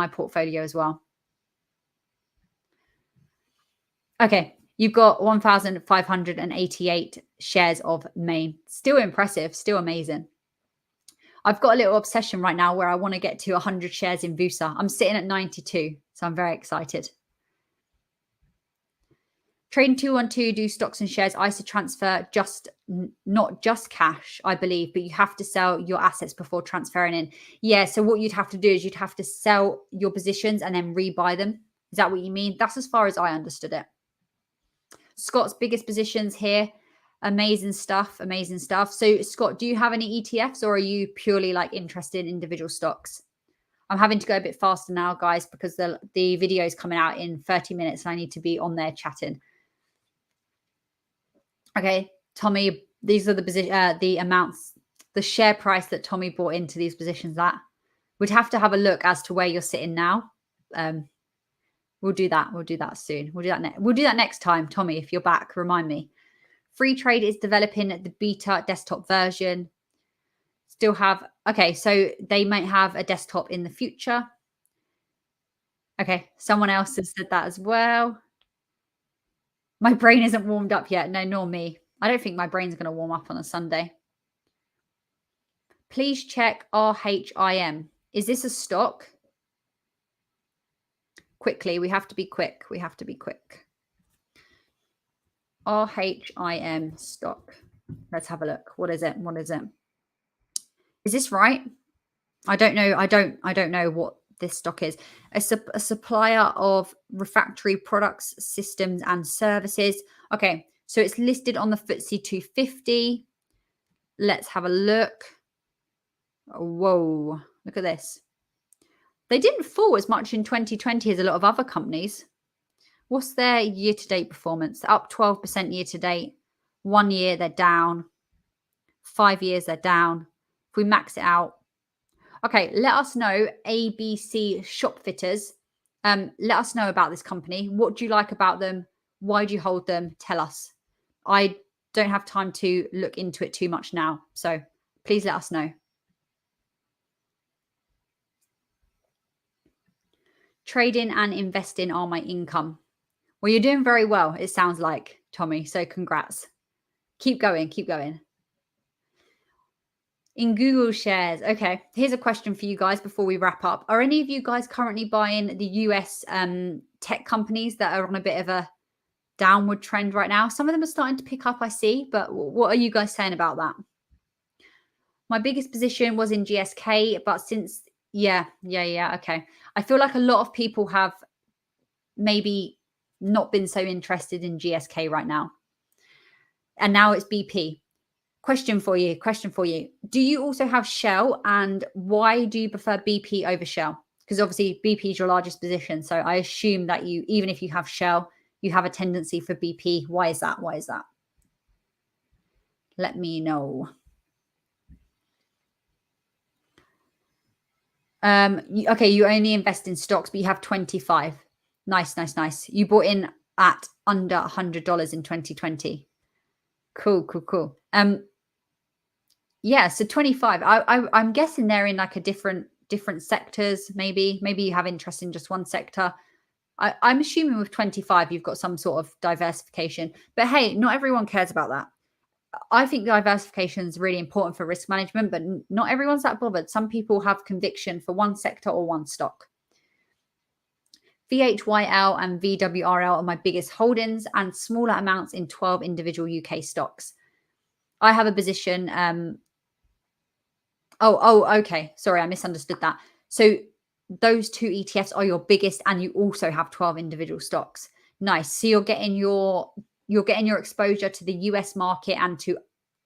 portfolio as well. Okay, you've got 1,588 shares of Main. Still impressive, still amazing. I've got a little obsession right now where I want to get to 100 shares in Vusa. I'm sitting at 92, so I'm very excited. Trading 212 do stocks and shares ISA transfer, not just cash, I believe, but you have to sell your assets before transferring in. Yeah, so what you'd have to do is you'd have to sell your positions and then rebuy them. Is that what you mean? That's as far as I understood it. Scott's biggest positions here. Amazing stuff. So Scott, do you have any ETFs or are you purely like interested in individual stocks? I'm having to go a bit faster now, guys, because the video is coming out in 30 minutes and I need to be on there chatting. Okay, Tommy, these are the amounts, the share price that Tommy bought into these positions at. We'd have to have a look as to where you're sitting now. We'll do that. We'll do that soon. We'll do that next time, Tommy, if you're back, remind me. Free Trade is developing the beta desktop version. Still have, okay, so they might have a desktop in the future. Okay, someone else has said that as well. My brain isn't warmed up yet. No, nor me. I don't think my brain's going to warm up on a Sunday. Please check RHIM. Is this a stock? Quickly, we have to be quick. RHIM stock. Let's have a look. What is it? Is this right? I don't know. I don't know what this stock is. A supplier of refractory products, systems, and services. Okay, so it's listed on the FTSE 250. Let's have a look. Whoa, look at this. They didn't fall as much in 2020 as a lot of other companies. What's their year-to-date performance? They're up 12% year-to-date. 1 year, they're down. 5 years, they're down. If we max it out. Okay, let us know, ABC Shop Fitters. Let us know about this company. What do you like about them? Why do you hold them? Tell us. I don't have time to look into it too much now, so please let us know. Trading and investing are my income. Well, you're doing very well, it sounds like, Tommy, so congrats. Keep going. In Google shares. Okay, here's a question for you guys before we wrap up. Are any of you guys currently buying the US tech companies that are on a bit of a downward trend right now? Some of them are starting to pick up, I see, but what are you guys saying about that? My biggest position was in GSK, but since, yeah, okay. I feel like a lot of people have maybe not been so interested in GSK right now. And now it's BP. Question for you. Do you also have Shell, and why do you prefer BP over Shell? Because obviously BP is your largest position. So I assume that you, even if you have Shell, you have a tendency for BP. Why is that? Let me know. Okay, you only invest in stocks, but you have 25. Nice. You bought in at under $100 in 2020. Cool. Yeah, so 25. I'm guessing they're in like a different sectors. Maybe you have interest in just one sector. I'm assuming with 25 you've got some sort of diversification. But hey, not everyone cares about that. I think diversification is really important for risk management, but not everyone's that bothered. Some people have conviction for one sector or one stock. VHYL and VWRL are my biggest holdings, and smaller amounts in 12 individual UK stocks. I have a position. Okay. Sorry, I misunderstood that. So those two ETFs are your biggest, and you also have 12 individual stocks. Nice. So you're getting your exposure to the US market and to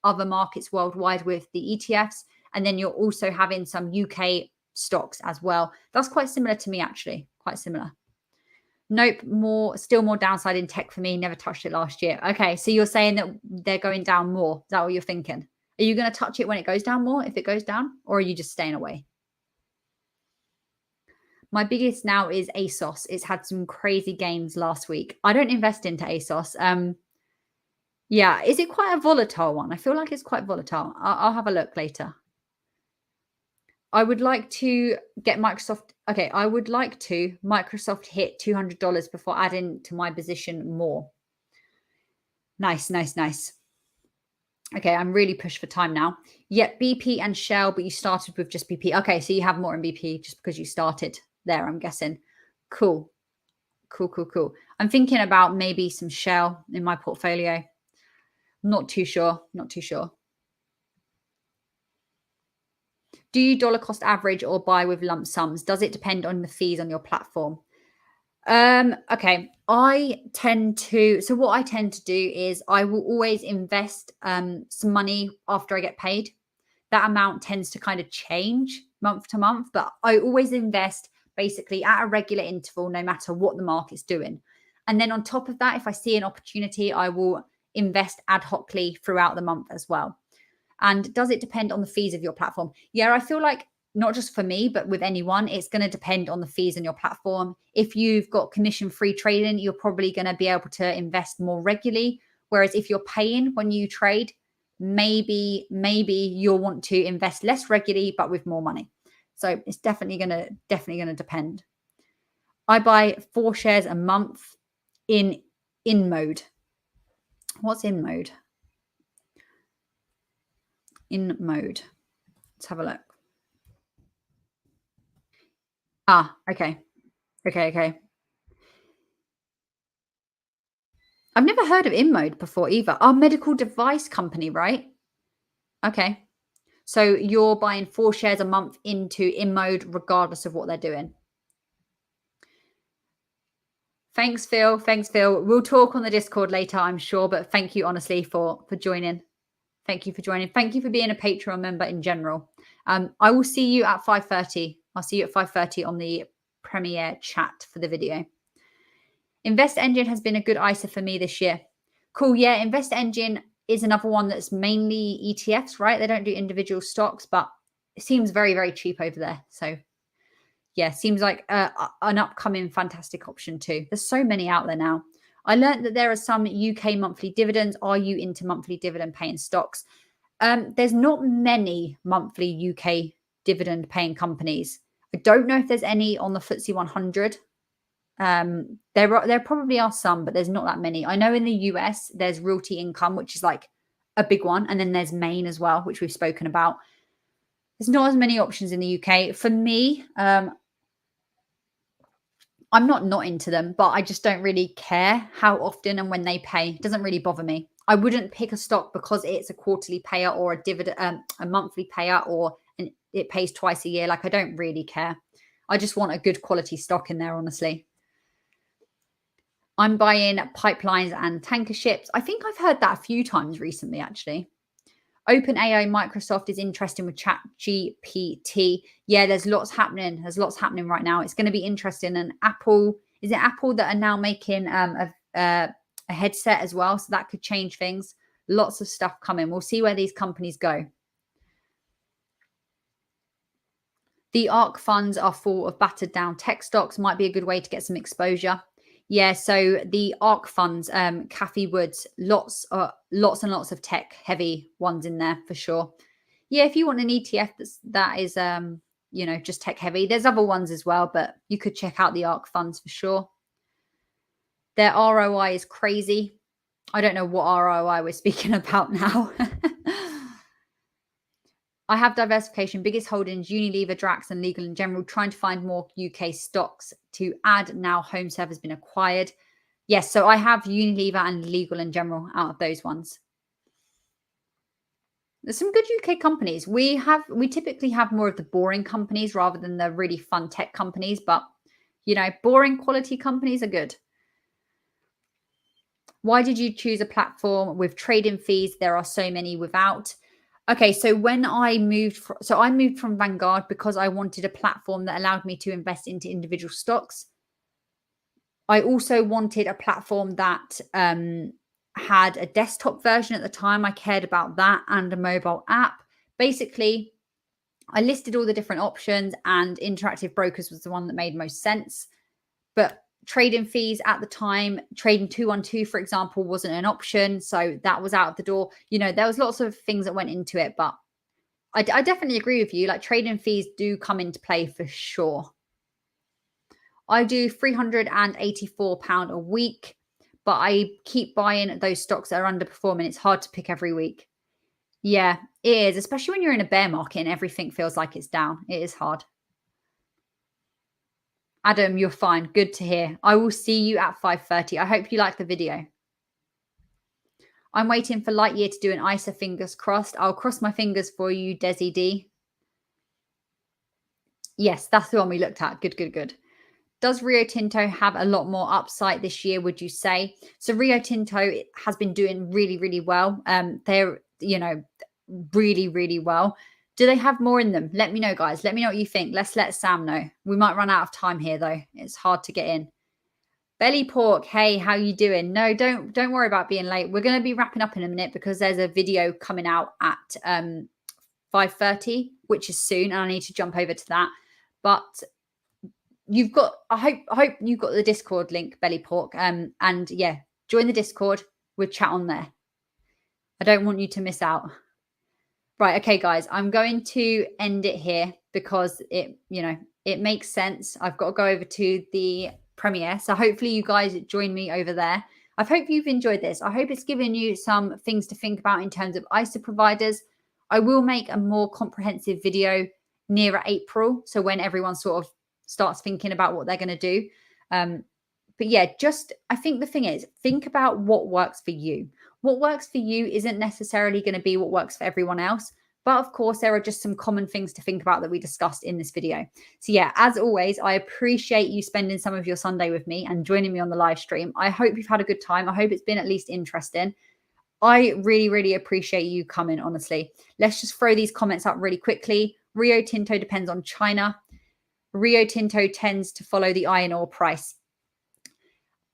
other markets worldwide with the ETFs. And then you're also having some UK stocks as well. That's quite similar to me, actually. Quite similar. Nope, still more downside in tech for me. Never touched it last year. Okay, so you're saying that they're going down more. Is that what you're thinking? Are you going to touch it when it goes down more, if it goes down? Or are you just staying away? My biggest now is ASOS. It's had some crazy gains last week. I don't invest into ASOS. Yeah, is it quite a volatile one? I feel like it's quite volatile. I'll have a look later. I would like to get Microsoft. Okay, I would like to Microsoft hit $200 before adding to my position more. Nice, nice, nice. Okay, I'm really pushed for time now. Yep, BP and Shell, but you started with just BP. Okay, so you have more in BP just because you started there, I'm guessing. Cool. Cool, cool, cool. I'm thinking about maybe some Shell in my portfolio. Not too sure. Not too sure. Do you dollar cost average or buy with lump sums? Does it depend on the fees on your platform? Okay. So what I tend to do is I will always invest some money after I get paid. That amount tends to kind of change month to month, but I always invest basically at a regular interval, no matter what the market's doing. And then on top of that, if I see an opportunity, I will invest ad hocly throughout the month as well. And does it depend on the fees of your platform? Yeah, I feel like not just for me, but with anyone, it's going to depend on the fees on your platform. If you've got commission-free trading, you're probably going to be able to invest more regularly. Whereas if you're paying when you trade, maybe you'll want to invest less regularly, but with more money. So it's definitely going to depend. I buy 4 shares a month in mode. What's in mode? In mode. Let's have a look. Okay. Okay. I've never heard of InMode before either. Our medical device company, right? Okay. So you're buying 4 shares a month into InMode regardless of what they're doing. Thanks, Phil. Thanks, Phil. We'll talk on the Discord later, I'm sure, but thank you honestly for joining. Thank you for joining. Thank you for being a Patreon member in general. I will see you at 5:30. I'll see you at 5:30 on the Premiere chat for the video. Invest Engine has been a good ISA for me this year. Cool. Yeah, Invest Engine is another one that's mainly ETFs, right? They don't do individual stocks, but it seems very, very cheap over there. So yeah, seems like an upcoming fantastic option too. There's so many out there now. I learned that there are some UK monthly dividends. Are you into monthly dividend paying stocks? There's not many monthly UK dividend paying companies. I don't know if there's any on the FTSE 100. There probably are some, but there's not that many. I know in the US there's Realty Income, which is like a big one, and then there's Maine as well, which we've spoken about. There's not as many options in the UK. For me, I'm not into them, but I just don't really care how often and when they pay. It doesn't really bother me. I wouldn't pick a stock because it's a quarterly payer or a dividend, a monthly payer, or it pays twice a year. Like, I don't really care. I just want a good quality stock in there, honestly. I'm buying pipelines and tanker ships. I think I've heard that a few times recently, actually. OpenAI Microsoft is interesting with ChatGPT. Yeah, there's lots happening. There's lots happening right now. It's going to be interesting. And Apple, is it Apple that are now making a headset as well? So that could change things. Lots of stuff coming. We'll see where these companies go. The ARK funds are full of battered down tech stocks. Might be a good way to get some exposure. Yeah, so the ARK funds, Cathie Woods, lots and lots of tech heavy ones in there for sure. Yeah, if you want an ETF that is just tech heavy, there's other ones as well, but you could check out the ARK funds for sure. Their ROI is crazy. I don't know what ROI we're speaking about now. I have diversification, biggest holdings, Unilever, Drax, and Legal & General, trying to find more UK stocks to add now HomeServe has been acquired. Yes, so I have Unilever and Legal & General out of those ones. There's some good UK companies. We typically have more of the boring companies rather than the really fun tech companies, but boring quality companies are good. Why did you choose a platform with trade-in fees? There are so many without. Okay, so when I moved from Vanguard because I wanted a platform that allowed me to invest into individual stocks. I also wanted a platform that had a desktop version at the time. I cared about that, and a mobile app. Basically, I listed all the different options, and Interactive Brokers was the one that made most sense. But trading fees at the time, trading 212, for example, wasn't an option. So that was out of the door. There was lots of things that went into it, but I definitely agree with you. Like, trading fees do come into play for sure. I do £384 a week, but I keep buying those stocks that are underperforming. It's hard to pick every week. Yeah, it is, especially when you're in a bear market and everything feels like it's down. It is hard. Adam, you're fine. Good to hear. I will see you at 5:30. I hope you like the video. I'm waiting for Lightyear to do an ISA, fingers crossed. I'll cross my fingers for you, Desi D. Yes, that's the one we looked at. Good, good, good. Does Rio Tinto have a lot more upside this year, would you say? So Rio Tinto has been doing really, really well. They're, really, really well. Do they have more in them? Let me know, guys. Let me know what you think. Let's let Sam know. We might run out of time here, though. It's hard to get in. Belly Pork, hey, how you doing? No, don't worry about being late. We're going to be wrapping up in a minute because there's a video coming out at 5:30, which is soon, and I need to jump over to that. But I hope you've got the Discord link, Belly Pork. And yeah, join the Discord. We'll chat on there. I don't want you to miss out. Right, okay, guys, I'm going to end it here because it makes sense. I've got to go over to the premiere. So hopefully you guys join me over there. I hope you've enjoyed this. I hope it's given you some things to think about in terms of ISA providers. I will make a more comprehensive video nearer April. So when everyone sort of starts thinking about what they're going to do. But yeah, I think the thing is, think about what works for you. What works for you isn't necessarily going to be what works for everyone else. But of course, there are just some common things to think about that we discussed in this video. So yeah, as always, I appreciate you spending some of your Sunday with me and joining me on the live stream. I hope you've had a good time. I hope it's been at least interesting. I really, really appreciate you coming, honestly. Let's just throw these comments up really quickly. Rio Tinto depends on China. Rio Tinto tends to follow the iron ore price.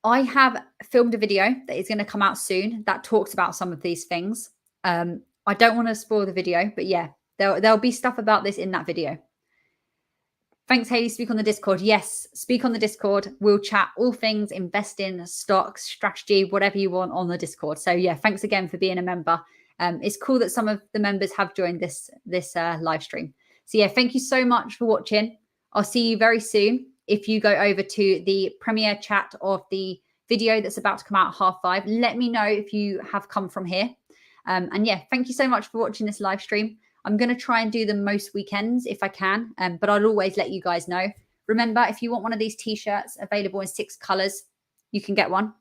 I have filmed a video that is going to come out soon that talks about some of these things. I don't want to spoil the video, but yeah, there'll be stuff about this in that video. Thanks, Hayley. Speak on the Discord. Yes, speak on the Discord. We'll chat all things investing, stocks, strategy, whatever you want on the Discord. So yeah, thanks again for being a member. It's cool that some of the members have joined this live stream. So yeah, thank you so much for watching. I'll see you very soon. If you go over to the premiere chat of the video that's about to come out at 5:30, let me know if you have come from here. And yeah, thank you so much for watching this live stream. I'm going to try and do them most weekends if I can, but I'll always let you guys know. Remember, if you want one of these t-shirts available in 6 colors, you can get one.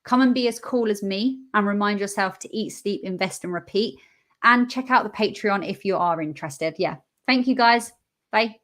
Come and be as cool as me and remind yourself to eat, sleep, invest, and repeat. And check out the Patreon if you are interested. Yeah. Thank you, guys. Bye.